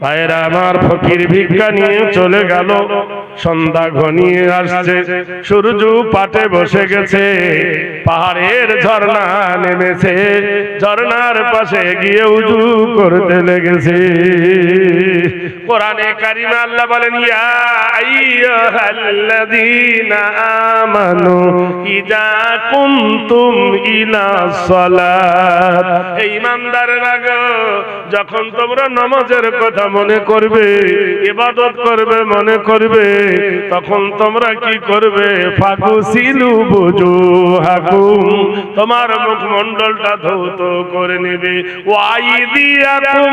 ভাইরা আমার, ফকির ভিক্ষা নিয়ে চলে গেল। সন্ধ্যা ঘনিয়ে আসছে, সূর্য পাটে বসে গেছে, পাহাড়ের ঝর্ণা নেমেছে, ঝর্ণার পাশে গিয়ে উজু করতে লেগেছে। কোরআনে কারিমে আল্লাহ বলেন, ইয়া আইয়ুহাল্লাযীনা আমানু ইযা কুনতুম ইলা সালাত, হে ঈমানদাররা গো, যখন তোমরা নামাজের কথা মনে করবে, ইবাদত করবে মনে করবে, তখন তোমরা কি করবে? ফাগুসিলু বুজুহাকুম, তোমার মুখমণ্ডলটা ধৌত করে নেবে, ওয়াইদিয়াকুম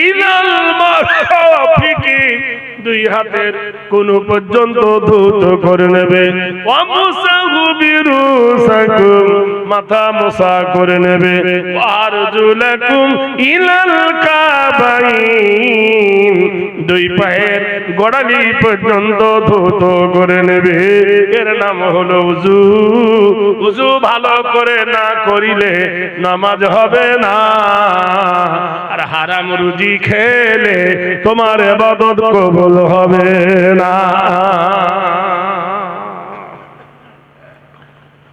ইলাল মারাফিকি, দুই হাতের কোন পর্যন্ত ধৌত করে নেবে, ওয়ামসাহু বিরুসাকুম, মাথা মোছা করে নেবে, ওয়ারজুলাকুম ইলাল কাবাইন, দুই পায়ের গোড়ালি পর্যন্ত ধৌত করে নেবে। এর নাম হলো উযু। উযু ভালো করে না করিলে নামাজ হবে না, আর হারাম রুজি খেলে তোমার ইবাদত কবুল হবে না।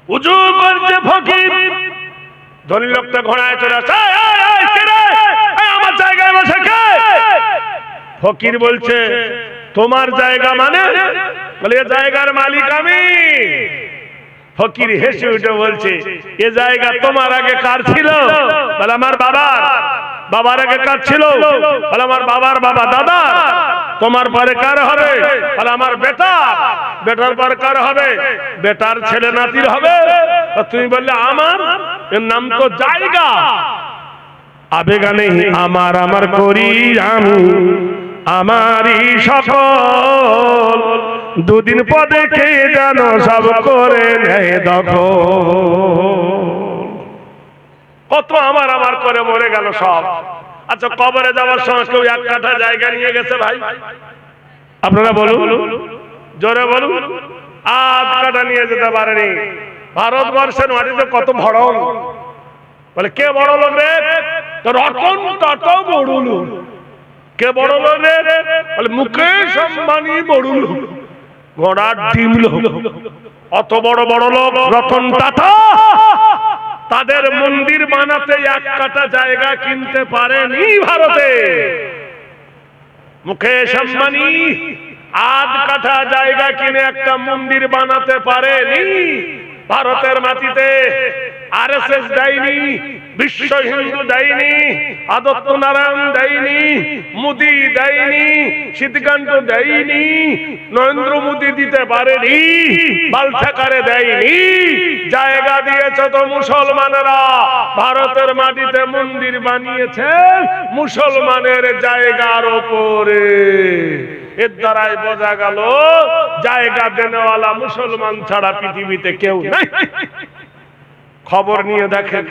উযু করছে ফকির, ধনী লোকটা ঘোড়ায় চড়ে আসে, আমার জায়গায় বসে কে? ফকির বলছে, তোমার জায়গা মানে? বলে, এ জায়গার মালিক আমি। ফকির হেসে উঠে বলছে, এ জায়গা তোমার আগে কার ছিল? বলে, আমার বাবার। বাবার আগে কার ছিল? বলে, আমার বাবার বাবা দাদা। তোমার পরে কার হবে? বলে, আমার বেটা। বেটার পরে কার হবে? বেটার ছেলে নাতির হবে। তুমি বললে আমার, এর নাম তো জায়গা। আবেগা নেই, আমার আমার করি আমি, আমারই সকল, দুদিন পদে কে জানো সব করে নেয় দখল। কত আমার আমার করে মরে গেল সব। আচ্ছা, কবরে যাওয়ার সময় কেউ 1 কাঠা জায়গা নিয়ে গেছে ভাই? আপনারা বলুন, জোরে বলুন। 1 কাঠা নিয়ে যেতে পারেনি। ভারতবর্ষের মাটিতে কত বড়। বলে, কে বড় লোক রে? রতন টাটা বড় লোক। কে বড় লোক রে? বলে, মুকেশ আম্বানি বড় লোক, ঘোড়ার ডিম লোক। অত বড় বড় লোক রতন টাটা, তাদের মন্দির বানাতে 1 কাঠা জায়গা কিনতে পারেনি ভারতে। মুকেশ আম্বানি 1 কাঠা জায়গা কিনে একটা মন্দির বানাতে পারেনি ভারতের মাটিতে। আরএসএস দেয়নি, বিশ্ব হিন্দু দেয়নি, আদত্ত নারায়ণ দেয়নি, মোদি দেয়নি, শীতকান্ত দেয়নি, নরেন্দ্র মোদি দিতে পারেনি, বালথাকারে দেয়নি। জায়গা দিয়েছে তো মুসলমানেরা, ভারতের মাটিতে মন্দির বানিয়েছে মুসলমানের জায়গার ওপরে। এর দ্বারাই বোঝা গেল জায়গা দেনেওয়ালা মুসলমান ছাড়া পৃথিবীতে কেউ নাই। খবর নিয়ে দেখেন,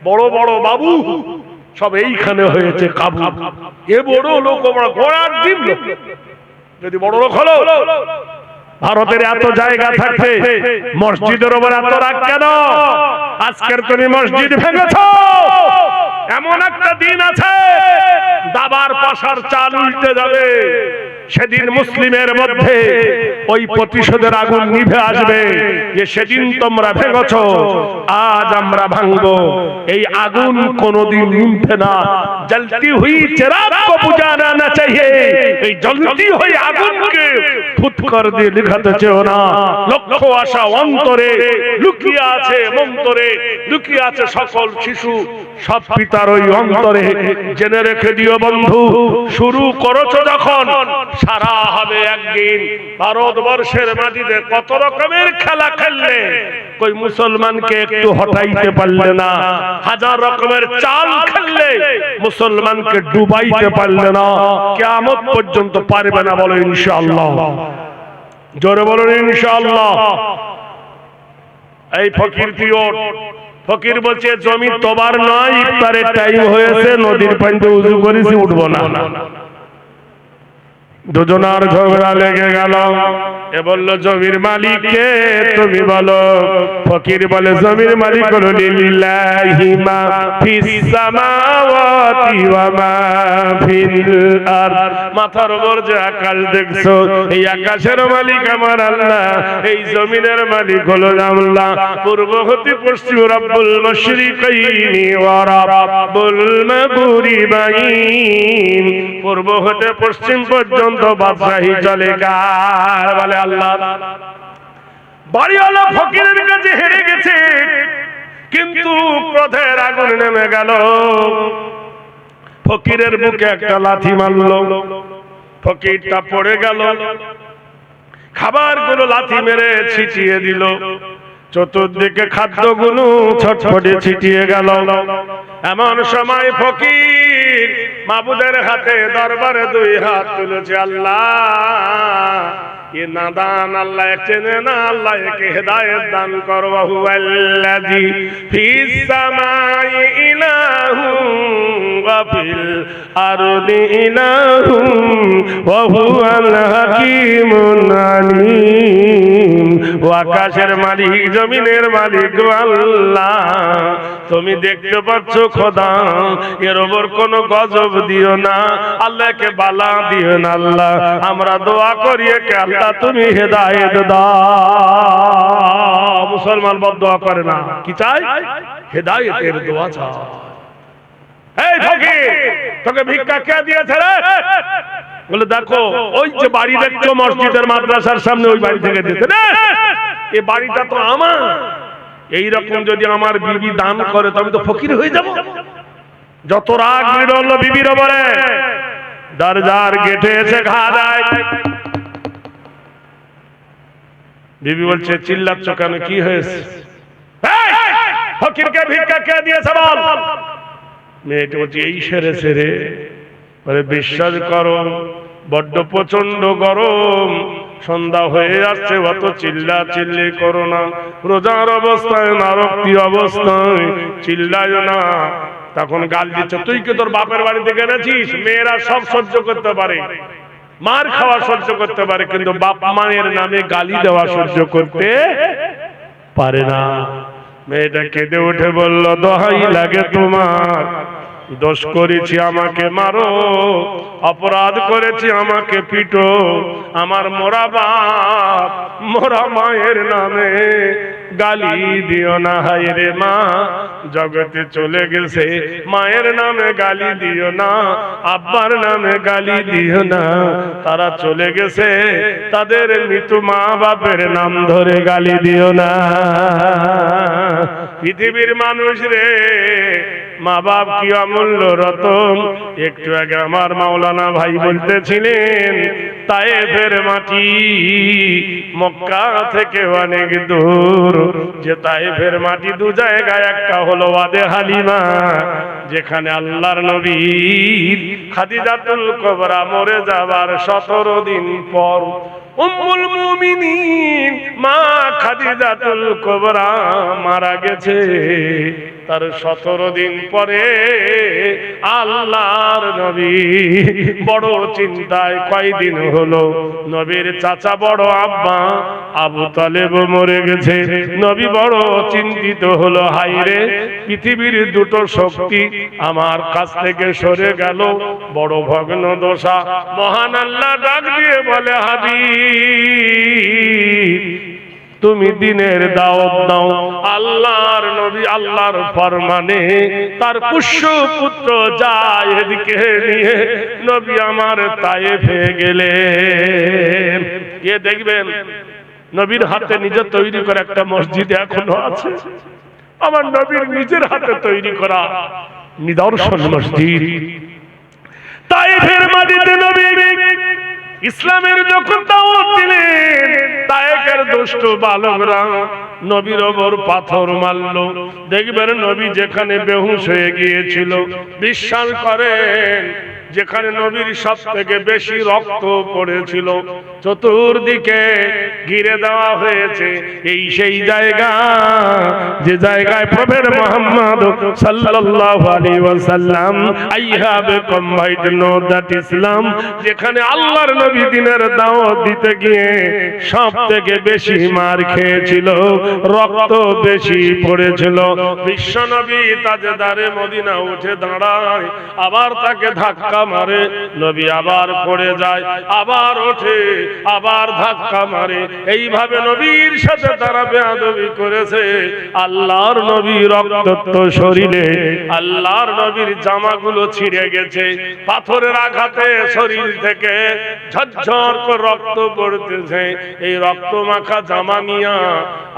বড় বড় বাবু সব এইখানে হয়েছে কাবু। এ বড় লোক, বড় ঘোড়ার ডিম লোক, যদি বড় লোক হলো। ভারতের এত জায়গা থাকবে মসজিদের ওপর এত রাগ কেন? আজকের তুমি মসজিদ ভেঙেছ, এমন একটা দিন আছে দাবার পাশার চাল উল্টে যাবে। সেদিন মুসলিমের মধ্যে ওই প্রতিশোধের আগুন নিভে আসবে যে সেদিন তোমরা ভেঙেছ, আজ আমরা ভাঙবো। এই আগুন কোনোদিন নিভবে না। জ্বলতি হুই চিরাগ কো বুঝানা না চাহিয়ে, এই জ্বলতি হুই আগুনকে ফুৎকার দিয়ে লিখাতে চেও না। লক্ষ্য আশা অন্তরে লুকিয়ে আছে, মন্তরে লুকিয়ে আছে সকল শিশু সব পিতার ওই অন্তরে। জেনে রেখে দিও বন্ধু, শুরু করেছো যখন সারা হবে একদিন। ভারতবর্ষের মাটিতে কত রকমের খেলা খেললে, কই মুসলমানকে একটু হটাইতে পারলে না। হাজার রকমের চাল খেললে মুসলমানকে ডুবাইতে পারলে না। কিয়ামত পর্যন্ত পারবে না। বলো ইনশাআল্লাহ, জোরে বলো ইনশাআল্লাহ। এই ফকির পিওর ফকির বলছে জমি তোবার নয়, ইফতারের টাইম হয়েছে, নদীর পানিতে উজু করেছি, উঠবো না। দুজনার ঝগড়া লেগে গেল। এ বলল জমির মালিক কে তুমি বলো। ফকির বলে জমির মালিক হলো লিল্লাহি মা ফিস সামাওয়াতি ওয়া মা ফিল আরদ। মাথার উপর যে আকাশ দেখছো, এই আকাশের মালিক আমার আল্লাহ, এই জমিনের মালিক হলো আল্লাহ। পূর্ব হতে পশ্চিম রব্বুল মাশরিকাইনি ওয়া রব্বুল মাগরিবাইন। পূর্ব হতে পশ্চিম পর্যন্ত বাদশাহী চলে কার? বলে আল্লাহ। বাড়িওয়ালা ফকিরের কাছে হেরে গেছে, কিন্তু ক্রোধের আগুন নেমে গেল। ফকিরের বুকে একটা লাথি মারলো, ফকিরটা পড়ে গেল। খাবারগুলো লাথি মেরে ছিটিয়ে দিল, চতুর্দিকে খাদ্যগুলো ছটফটে ছিটিয়ে গেল। এমন সময় ফকির মাবুদের হাতে দরবারে দুই হাত তুলেছে। আল্লাহ, এ নাদান আল্লাহ চেনে না, আল্লাহ একে হেদায়েত দান করো। হুয়াল্লাযী ফিস সামাই ইলাহু ওয়া ফিল আরদি ইলাহু ওয়া হুয়াল হাকীমুল আলীম। ও আকাশের মালিক, জমিনের মালিক আল্লাহ, তুমি দেখতে পাচ্ছ খোদা, এর ওপর কোনো গজব দিও না, আল্লাহকে বালা দিও না। আল্লাহ, আমরা দোয়া করি কে আল্লাহ তুমি হেদায়েত দাও। মুসলমান বদদোয়া করে না, কি চাই? হেদায়েতের দোয়া চাই। এই ফকির, তোকে ভিক্ষা কে দিয়েছে রে? বলে দেখো ওই যে বাড়ি দেখছো মসজিদের মাদ্রাসার সামনে, ওই বাড়ি থেকে দিতে না। এই বাড়িটা তো আমার। এইরকম যদি আমার বিবি দান করে তো আমি তো ফকির হয়ে যাব। যত রাগ বিড়ল বিবির ওপরে, দরজার গেটে এসে ঘা দেয়। বিবি বলছে চিল্লাচ্ছ কেন, কি হয়েছে? ফকিরকে ভিক্ষা কে দিয়েছে বল। মেয়েটা বলছে এই সেরে সেরে। বলে বিশ্বাস করো, বড্ড প্রচন্ড গরম, সন্ধ্যা হয়ে যাচ্ছে, অত চিল্লা চিল্লি করো না। রোজার অবস্থায়, নারক্তি অবস্থায় চিল্লায় না। তখন গাল দিচ্ছে, তুই কি তোর বাপের বাড়ি থেকে এনেছিস? মেয়েরা সব সহ্য করতে পারে, মার খাওয়া সহ্য করতে পারে, কিন্তু বাপ মায়ের নামে গালি দেওয়া সহ্য করতে পারে না। মেয়েটা কেঁদে উঠে বলল, দোহাই লাগে তোমার, দোষ করেছি আমাকে মারো, অপরাধ করেছি আমাকে পিটো, আমার মোরা বাপ মোরা মায়ের নামে গালি দিও না। হায় রে মা, জগতে চলে গেছে, মায়ের নামে গালি দিও না, আব্বার নামে গালি দিও না, তারা চলে গেছে, তাদের মৃত্যু মা বাপের নাম ধরে গালি দিও না। পৃথিবীর মানুষ রে, মা বাপ কি অমূল্য রতন। একটু আগে আমার মাওলানা ভাই বলতেছিলেন তায়েফের মাটি মক্কা থেকে অনেক দূর, যে তায়েফের মাটি দু জায়গায়, একটা হলো ওয়াদে হালিমা যেখানে আল্লাহর নবী খাদিজাতুল কুবরা মরে যাবার 17 দিন পর উম্মুল মুমিনিন মা খাদিজাতুল কুবরা মারা গেছে। তার 17 দিন পরে আল্লাহর নবী বড় চিন্তায়, কয়দিন হলো নবীর চাচা বড় আব্বা আবু তালেব মরে গেছে। নবী বড় চিন্তিত হলো, হায়রে পৃথিবীর দুটো শক্তি আমার কাছ থেকে সরে গেল, বড় ভগ্ন দশা। মহান আল্লাহ ডাক দিয়ে বলে, হাবিব তুমি দিনের দাওয়াত দাও। আল্লাহর নবী আল্লাহর ফরমানে তার পুষ্য পুত্র জায়েদকে নিয়ে নবী আমার তায়েফে গেলেন। গিয়ে দেখবেন নবীর হাতে নিজে তৈরি করা একটা মসজিদ এখনো আছে, আমার নবীর নিজের হাতে তৈরি করা নিদর্শন মসজিদ। তায়েফের মাটিতে নবী ইসলামের যখন দাওয়াত দিলেন, তায়েফের দুষ্ট বালকরা নবীর ওপর পাথর মারলো। দেখবেন নবী যেখানে বেহুশ হয়ে গিয়েছিল, বিশ্বাস করেন যেখানে নবীর সব থেকে বেশি রক্ত পড়েছিল, চতুর্দিকে ঘিরে দেওয়া হয়েছে। এই সেই জায়গা যে জায়গায় প্রফেট মুহাম্মদ সাল্লাল্লাহু আলাইহি ওয়াসাল্লাম I have a combined know that Islam, যেখানে আল্লাহর নবী দিনের দাওয়াত দিতে গিয়ে সব থেকে বেশি মার খেয়েছিল, রক্ত বেশি পড়েছিল। বিশ্ব নবী তাজদারে মদিনা উঠে দাঁড়ায়, আবার তাকে ধাক্কা মারে, নবী আবার পড়ে যায়, আবার ওঠে, আবার ধাক্কা মারে। এইভাবে নবীর সাথে তারা বেয়াদবি করেছে। আল্লাহর নবী রক্তাক্ত শরীরে, আল্লাহর নবীর জামাগুলো ছিঁড়ে গেছে, পাথরের আঘাতে শরীর থেকে ঝরঝর করে রক্ত পড়তেছে। এই রক্ত মাখা জামা নিয়া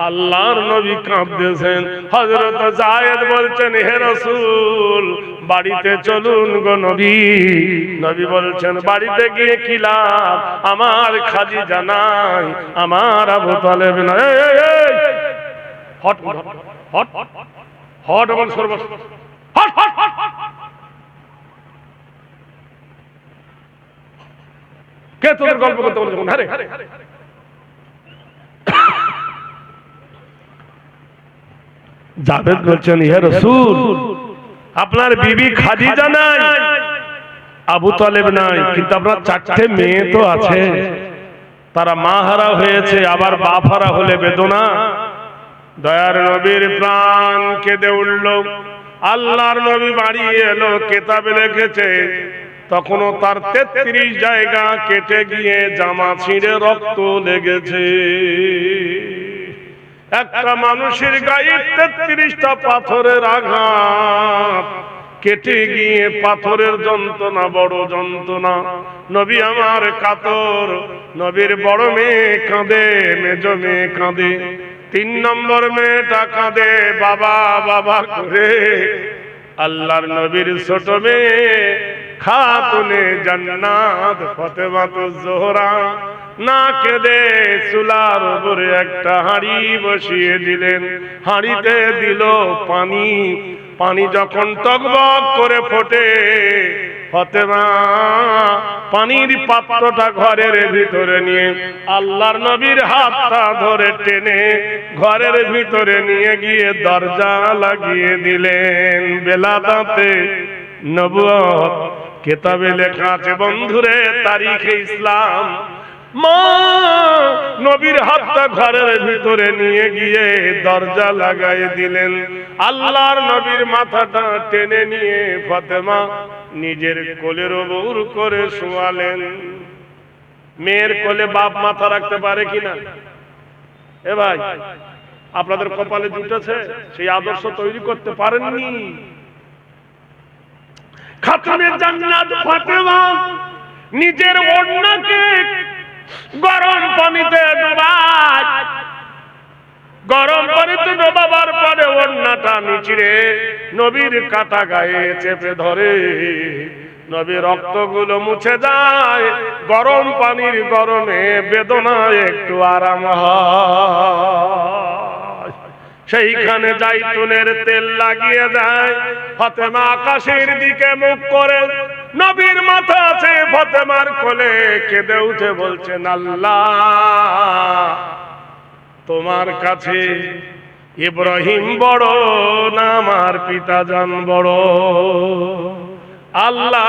আল্লাহর নবী কাঁদতেছেন। হযরত যায়েদ বলছেন, হে রাসূল বাড়িতে চলুন গো নবী। নবী বলছেন, বাড়িতে গিয়ে কি লাভ, আমার খাদিজা নাই, আমার আবু তালেব নাই। হট হট হট হট বল সর্বস হট হট হট। কে তোদের গল্প করতে বলেছে? আরে জাবেদ বলছেন, হে রাসূল আপনার বিবি খাদিজা নাই, আবু তালেব নাই, কিন্তু আপনার 4টে মেয়ে তো আছে, তারা মা হারা হয়েছে, আবার বাপ হারা হলে বেদনা। দয়ার নবীর প্রাণ কেঁদে উঠল। আল্লাহর নবী বাড়ি এলো, কেতাবে লিখেছে তখনও তার 33 জায়গা কেটে গিয়ে জামা ছিঁড়ে রক্ত লেগেছে। একটা মানুষের গায়ে 33টা পাথরের আঘাত, কেটে গিয়ে পাথরের যন্ত্রণা বড় যন্ত্রণা। নবী আমার কাতর, নবীর বড় মেয়ে কাঁদে, মেজ মেয়ে কাঁদে, 3 নম্বর মেয়েটা কাঁদে বাবা বাবা করে। আল্লাহর নবীর ছোট মেয়ে খাতুনে জান্নাত ফাতেমাতুজ জোহরা না কেঁদে চুলার উপরে একটা হাঁড়ি বসিয়ে দিলেন। হাঁড়িতে দিল পানি, পানি যখন টকবক করে ফোটে, ফাতেমা পানির পাত্রটা ঘরের ভিতরে নিয়ে আল্লাহর নবীর হাতটা ধরে টেনে ঘরের ভিতরে নিয়ে গিয়ে দরজা লাগিয়ে দিলেন। বেলাদাতে নবুয়ত কিতাবে লেখা আছে বন্ধুরে, তারিখে ইসলাম, মা নবীর হাতটা ঘরের ভিতরে নিয়ে গিয়ে দরজা লাগাই দিলেন। আল্লাহর নবীর মাথাটা টেনে নিয়ে ফাতেমা নিজের কোলের উপর করে শোয়ালেন। মেয়ের কোলে বাপ মাথা রাখতে পারে কিনা? এ ভাই, আপনাদের কপালে জুটেছে, সেই আদর্শ তৈরি করতে পারেননি। খাতুনে জান্নাত ফাতেমা নিজের ওড়নাকে গরম পানিতে ডুবায়, গরম পানি শরীর ডোবাবার পরে ওড়নাটা নিচড়ে নবীর কাটা গায়ে চেপে ধরে, নবী রক্তগুলো মুছে যায়, গরম পানির গরমে বেদনায় একটু আরাম হয়। সেইখানে জাইতুনের তেল লাগিয়ে দেয়। ফাতেমা আকাশের দিকে মুখ করে, নবীর মাথা আছে ফাতেমার কোলে, কেঁদে উঠে বলছেন, আল্লাহ তোমার কাছে ইব্রাহিম বড় না আমার পিতাজান বড়? আল্লাহ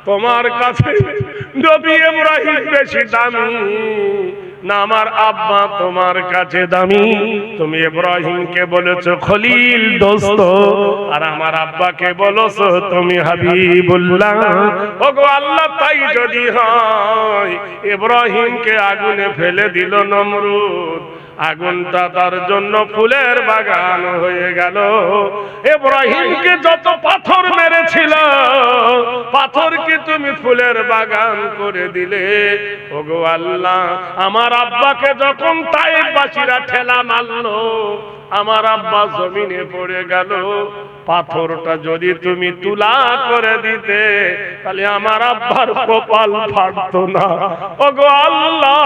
তোমার কাছে নবী ইব্রাহিম বেশি দামি না আমার আব্বা তোমার কাছে দামি? তুমি ইব্রাহিমকে বলেছো খলিল দোস্ত, আর আমার আব্বাকে বলেছো তুমি হাবিবুল্লাহ। ওগো আল্লাহ, তাই যদি হয় ইব্রাহিমকে আগুনে ফেলে দিল নমরুদ, আগুনটা তার জন্য ফুলের বাগান হয়ে গেল। ইব্রাহিমকে যত পাথর মেরেছিল, পাথরকে তুমি ফুলের বাগান করে দিলে। ওগো আল্লাহ, আমার আব্বাকে যখন তায়েফবাসীরা ঠেলা মারলো, আমার আব্বা জমিনে পড়ে গেল, পাথরটা যদি তুমি তুলা করে দিতে তাহলে আমার আব্বার কপাল ফাটতো না। ওগো আল্লাহ,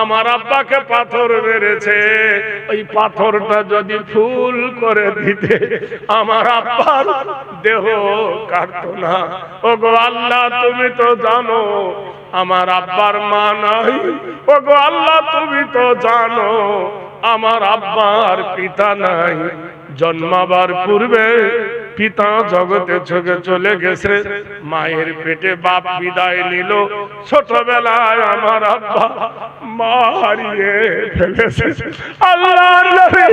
আমার আব্বাকে পাথর মেরেছে, ওই পাথরটা যদি ফুল করে দিতে আমার আব্বার দেহ কাটতো না। ওগো আল্লাহ, তুমি তো জানো আমার আব্বার মা নাই। ওগো আল্লাহ, তুমি তো জানো আমার আব্বার পিতা নাই। জন্মাবার পূর্বে পিতা জগতে ছোকে চলে গেছে, মায়ের পেটে বাপ বিদায় নিল। ছোটবেলায় আমার আব্বা মা হারিয়ে ফেলেছে। আল্লাহর নবী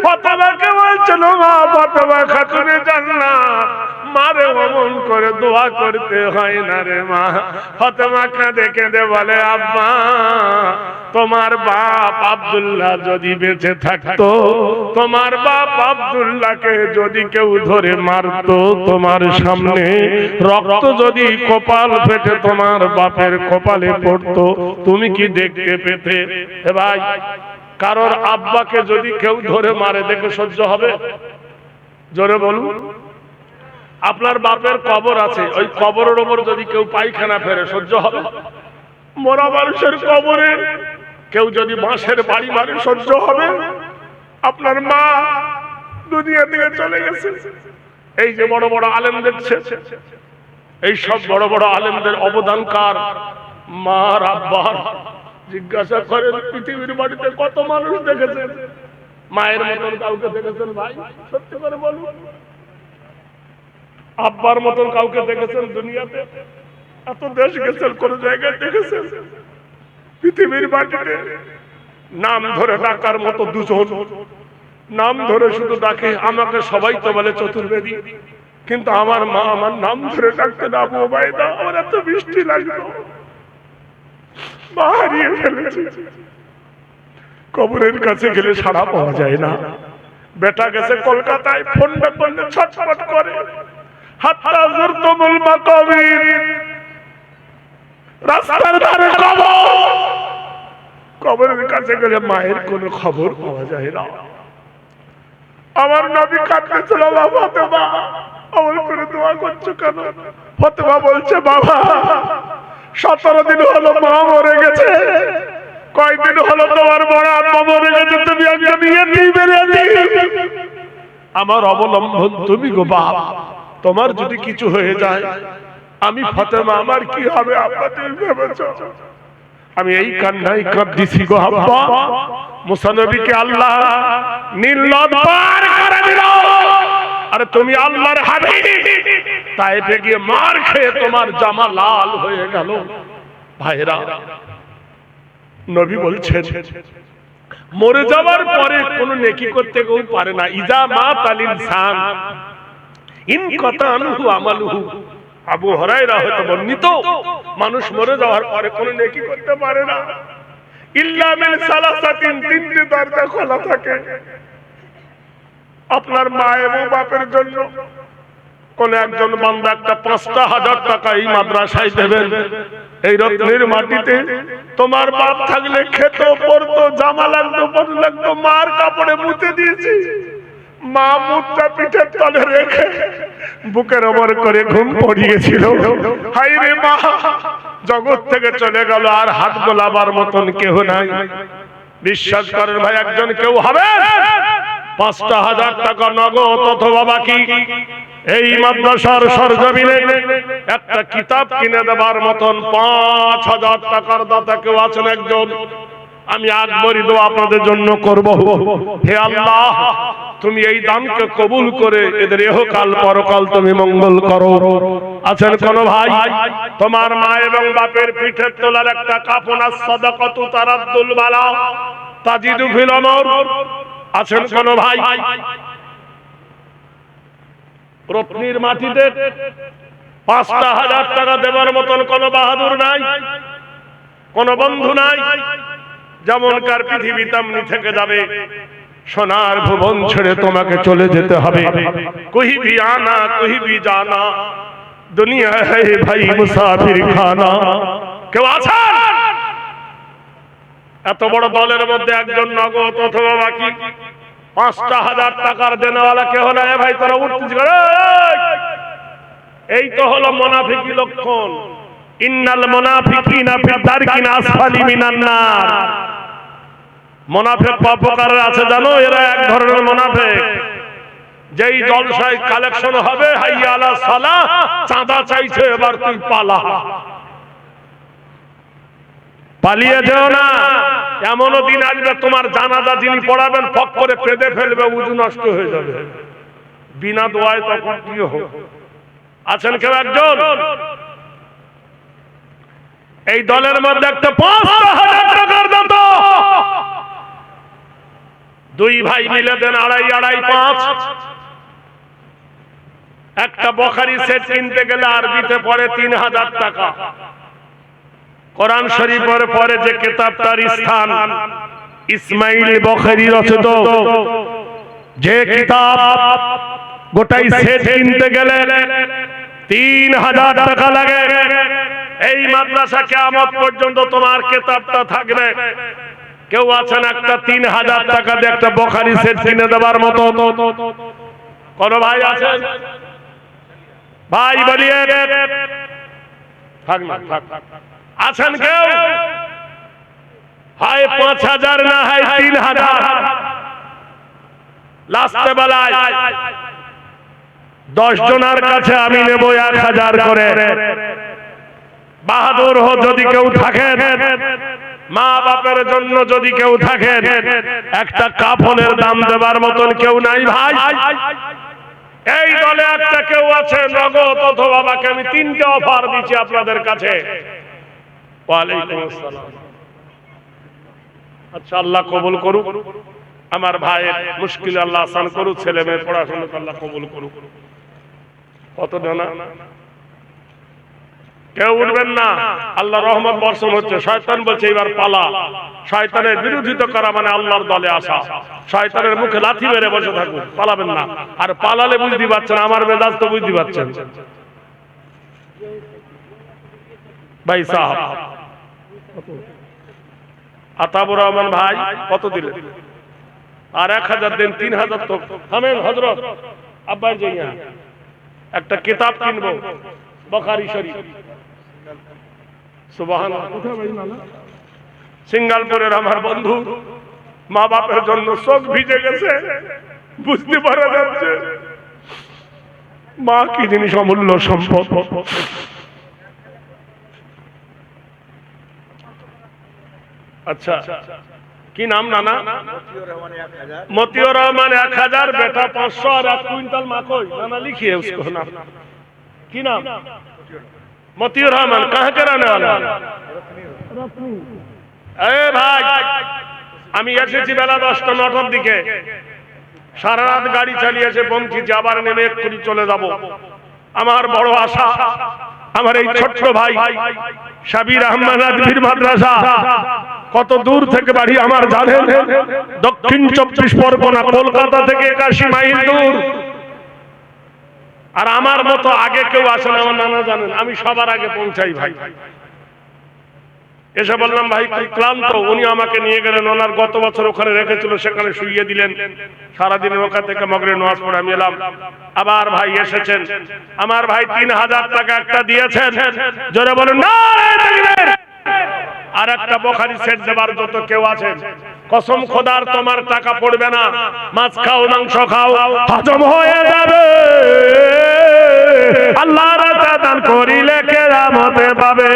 ফাতেমাকে বলছিল, মা ফাতেমা খাতুনে জান্নাত, মারে অমন করে দোয়া করতে হয় না রে মা। ফাতেমা কাঁদে কেঁদে বলে, আব্বা তোমার বাপ আব্দুল্লাহ যদি বেঁচে থাকতো, তোমার বাপ আব্দুল্লাহকে যদি কেউ ধরে মারতো, তোমার সামনে রক্ত যদি কপাল ফেটে তোমার বাপের কপালে পড়তো, তুমি কি দেখতে পেতে? এ ভাই, কারোর আব্বাকে যদি কেউ ধরে মারে দেখে সহ্য হবে? জোরে বলুন। আপনার বাপের কবর আছে, ওই কবরের ওপর যদি কেউ পায়খানা ফেরে সহ্য হবে? মরা মানুষের কবরে কেউ যদি বাঁশের বাড়ি মারে সহ্য হবে? আপনার মা দুনিয়া থেকে চলে গেছে, এই যে বড় বড় আলেম দেখছে, এই সব বড় বড় আলেমদের অবদান কার? মার, আব্বার। জিজ্ঞাসা করেন পৃথিবীর বাড়িতে কত মানুষ দেখেছেন? মায়ের মতন কাউকে দেখেছেন ভাই? সত্যি করে বলুন। আব্বার মতন কাউকে দেখেছেন দুনিয়াতে? এত দেশ গেছেন, কোন জায়গায় দেখেছেন? পৃথিবীর বাড়িতে নাম ধরে ডাকার মতো দুজন, নাম ধরে শুধু ডাকে, আমাকে সবাই তো বলে চতুর্বেদী, কিন্তু আমার মা আমার নাম ধরে ডাকতেন আবু ওবায়দা। আমার এত বৃষ্টি লাগলো, মা হারিয়ে ফেলেছে। কবরের কাছে গেলে সাড়া পাওয়া যায় না। বেটা গেছে কলকাতায়, ফোনটা করলে ছটফট করে। হাত্তা যুরতুমুল মাকাবির, রাস্তার ধারে কবর, কবরের কাছে গেলে মায়ের কোনো খবর পাওয়া যায় না। আমার নবী কাঁদতেছিল, বাবা ফাতেমা আমার করে দোয়া করছো কেন? ফাতেমা বলছে, বাবা 17 দিন হলো মা মরে গেছে, কয়দিন হলো তোমার বড় আব্বা মরে গেছে, তুমি একজন ইয়েতিম বেরিয়ে, আমার অবলম্বন তুমি গো বাপ। তোমার যদি কিছু হয়ে যায় আমি ফাতেমা, আমার কি হবে আব্বা? তুমি ভেবেছো? আমি এই কান্নাই কাঁদছি গো আব্বা। মুসা নবীকে আল্লাহ নীল নদ পার করে দিল, আরে তুমি আল্লাহর হাবিব, তাইফে গিয়ে মার খেয়ে তোমার জামা লাল হয়ে গেল। ভাইরা, নবী বলছেন মরে যাওয়ার পরে কোন নেকি করতে কেউ পারে না। ইজা মাতাল ইনসান ইনকাতা আনহু আমালুহু। আবু হুরায়রা হতে বর্ণিত, মানুষ মরে যাওয়ার পরে কোন নেকি করতে পারে না। ইল্লা মিন সালাসাতিন, তিনটি দরজা খোলা থাকে। আপনার মা এবং বাপের জন্য কোন একজন বান্দা একটা 5,000 টাকা এই মাদ্রাসায় দেবেন, এই রত্নের মাটিতে তোমার বাপ থাকলে খেত, পড়তো, জামা লাগতো, পড়তো লাগতো, মার কাপড়ে মুতে দিয়েছি, মা মুখটা পিঠের তলে রেখে বুকের ওপর করে ঘুম পড়িয়েছিল। হাই রে মা, জগৎ থেকে চলে গেল, আর হাত গোলাবার মতন কেউ নাই। বিশ্বাস করেন ভাই, একজন কেউ হবে 5,000 টাকা নগদ অথবা বাকি এই মাদ্রাসার সরজমিনে একটা কিতাব কিনে দেবার মতন 5,000 টাকার দাতা কেউ আছেন একজন? আমি আকবরী দোয়া আপনাদের জন্য করব। হে আল্লাহ, তুমি এই দানকে কবুল করে এদের ইহকাল পরকাল তুমি মঙ্গল করো। আছেন কোন ভাই? তোমার মা এবং বাপের পিঠের তোলার একটা কাফন, as-সাদাকাতু তারাদ্দুল বালা তাজিদু ফিল আমর। আছেন কোন ভাই? রত্নের মাটিতে 5,000 টাকা দেবার মতন কোন বাহাদুর নাই, কোন বন্ধু নাই? যেমনকার পৃথিবী তেমনি থেকে যাবে, সোনার ভুবন ছেড়ে তোমাকে চলে যেতে হবে। কহি ভি আনা কহি ভি জানা, দুনিয়া হ্যায় ভাই মুসাফির খানা। কেউ আছেন? এত বড় দলের মধ্যে একজন নগদ অথবা বাকি 5,000 টাকার দেনেওয়ালা কে হলো? ভাই তোরা উঠতেছিস, এই তো হলো মুনাফিকি লক্ষণ। ইন্নাল মুনাফিকিনা ফি দারকিন আসফালি মিনান নার। মুনাফিক কয় প্রকারের আছে জানো? এরা এক ধরনের মুনাফিক, যেই জলসায় কালেকশন হবে, হাইয়া আলা সালাহ, চাঁদা চাইছে, এবার তুই পালা, পালিয়ে যেও না। এমনও দিন আসবে তোমার জানাজা যিনি পড়াবেন ফক করে পেঁদে ফেলবে, উজু নষ্ট হয়ে যাবে বিনা দোয়ায়, তখন কি হবে? আছেন কেউ একজন? এই দলের মধ্যে একটা 5,000 টাকার দাতা, দুই ভাই মিলে দেন 2.5 5। একটা বুখারী সেট কিনতে গেলে আরবিতে পড়ে 3,000 টাকা। কোরআন শরীফের পরে যে কিতাবটার স্থান, ইসমাইল বুখারী রচিত যে কিতাব, গোটাই সেট কিনতে গেলে 3,000 টাকা লাগে। এই মাদ্রাসা কিয়ামত পর্যন্ত তোমার কিতাবটা থাকবে। কেউ আছেন একটা 3,000 টাকা দিয়ে একটা বুখারী সেট কিনে দেবার মতো? কোন ভাই আছেন? ভাই বলিয়ে থাক না, থাক। আছেন কেউ? হয় 5,000 না হয় 3,000। লাস্টে বেলায় 10 জনের কাছে আমি নেব 1,000 করে। বাহাদুর হো যদি কেউ থাকেন, মা বাপের জন্য যদি কেউ থাকেন, একটা কাফনের দাম দেবার মতন কেউ নাই ভাই? এই দলে একটা কেউ আছে নগদ অথবা বাকি? আমি 3টে অফার দিচ্ছি আপনাদের কাছে। ওয়ালাইকুম আসসালাম। আচ্ছা, আল্লাহ কবুল করুক আমার ভাইয়ের মুশকিল, আল্লাহ আসান করুক, ছেলে মেয়ের পড়াশোনা আল্লাহ কবুল করুক। কত জানা কেউ উঠবেন না, আল্লাহ রহমত বর্ষণ হচ্ছে। শয়তান বলছে এবার পালা। শয়তানের বিরোধিতা করা মানে আল্লাহর দলে আসা। শয়তানের মুখে লাথি মেরে বসে থাকুন, পালাবেন না। আর পালালে বুঝতে পারছেন, আমার মেজাজ তো বুঝতে পারছেন ভাই সাহেব। আতাবুর রহমান ভাই কত দিলেন? আর 1,000 দিন, 3,000 তো থামেন হযরত। আব্বাই যাইয়া একটা কিতাব কিনবো, বুখারী শরীফ। সুবহানাল্লাহ। সিঙ্গালপুরের আমার বন্ধু, মা বাপের জন্য চোখ ভিজে গেছে, বুঝতে পারা যাচ্ছে মা কি জিনিস, অমূল্য সম্পদ। আচ্ছা, কি নাম নানা? মতিউর রহমান 1,000, বেটা 500 আর 1 কুইন্টাল মাকই। नाना लिखिए उसको नाम। की नाम? মতিউর রহমান। कहाँ के रहने वाला? ए भाई, আমি এসেছি বেলা 10টা 9টার দিকে। সারা রাত গাড়ি চালিয়েছে, পৌঁছেছি, আবার নেমে এক্ষুনি চলে যাব। আমার বড় আশা আমার এই ছোট্ট ভাই শাবির আহমদ আদভির মাদ্রাসা কত দূর থেকে বাড়ি আমার জানেন? দক্ষিণ 24 পরগনা, কলকাতা থেকে 81 মাইল দূর। আর আমার মতো আগে কেউ আসে না, আমার নানা জানেন আমি সবার আগে পৌঁছাই ভাই। এসে বললাম ভাই খুব ক্লান্ত, উনি আমাকে নিয়ে গেলেন, ওনার গত বছর ওখানে রেখেছিল সেখানে শুইয়ে দিলেন, সারাদিনের ওখান থেকে মগরিব নামাজ পড়ে আমি এলাম। আবার ভাই এসেছেন, আমার ভাই 3000 টাকা একটা দিয়েছেন, জোরে বলুন নারায়ে তাকবীর। আর একটা বুখারী সেট দেবার যত কেউ আছেন, কসম খোদার তোমার টাকা পড়বে না, মাছ খাও মাংস খাও হজম হয়ে যাবে, আল্লাহর রাস্তায় দান করিলে কেরামতে পাবে।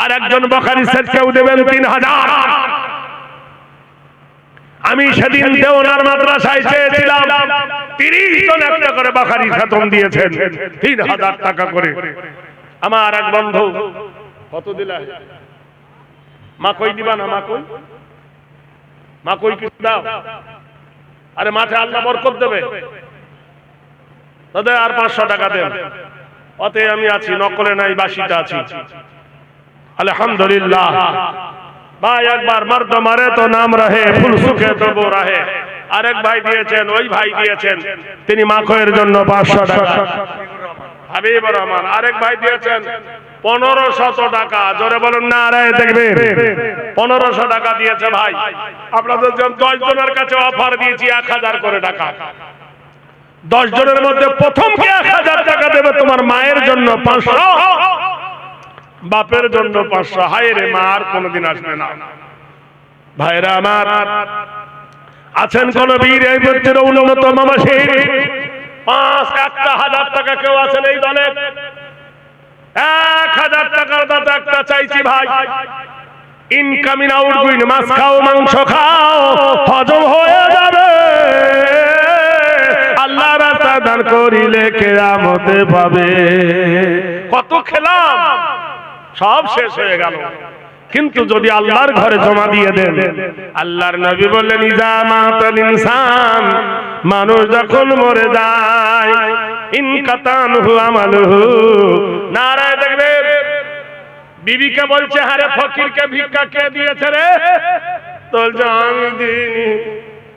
আর একজন বুখারী সেট কেউ দেবেন 3000। আমি সেদিন দেওনার মাদ্রাসায় চেয়েছিলাম 30 জন একটা করে বুখারী খতম দিয়েছেন 3000 টাকা করে। আমার এক বন্ধু কত দিলা, মা কই দিবা না, মা কই কিছু দাও, আরে মাঠে আল্লাহ বরকত দেবে, তাদের আর 500 টাকা দেন, অতে আমি আছি, নকলে নাই বাসিতে আছি, আলহামদুলিল্লাহ। ভাই একবার মর্দ মারে তো নাম রহে, ফুল সুখে তো বো রহে। আরেক ভাই দিয়েছেন, ওই ভাই দিয়েছেন, তিনি মাখয়ের জন্য 500 টাকা। হাবিবুর রহমান আরেক ভাই দিয়েছেন 1500 টাকা, জোরে বলুন নারায়ে তাকবীর। 1500 টাকা দিয়েছে ভাই। আপনাদের জন্য 10 জনের কাছে অফার দিয়েছি 1000 করে টাকা। 10 জনের মধ্যে প্রথম কে 1000 টাকা দেবে, তোমার মায়ের জন্য 500, বাপের জন্য 500। হায় রে, মা আর কোনদিন আসবে না। ভাইরা আমার আছেন কোন বীর এই বছর অন্যতম মাসে 1000 টাকা কেউ আছেন এই দলে? 1000 টাকার দাতা একটা চাইছি ভাই। ইনকামিং আউটগোয়িং, মাছ খাও মাংস খাও হজম হয়ে যাবে, আল্লাহর রাস্তায় দান করিলে কিয়ামতে পাবে। কত খেলাম, সব শেষ হয়ে গেল। কিন্তু যদি আল্লাহর ঘরে জমা দিয়ে দেন, আল্লাহর নবী বললেন ইজা মাতাল ইনসান, মানুষ যখন মরে যায়, ইনকাতানহু আমালুহু, নারায়ে তাকবীর। বিবিকে বলছে আরে ফকিরকে ভিক্ষা কে দিয়েছে রে? তো আমি দিইনি,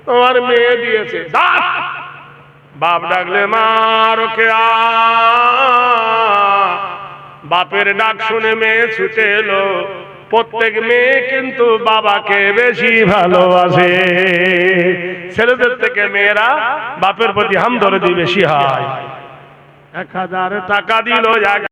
তোমার মেয়ে দিয়েছে। বাপ ডাকলে মার কে আ, বাপের ডাক শুনে মেয়ে ছুটে এলো। প্রত্যেক মেয়ে কিন্তু বাবাকে বেশি ভালোবাসে, ছেলেদের থেকে মেয়েরা বাপের প্রতি হামদর্দি বেশি হয়। 1000 টাকা দিল।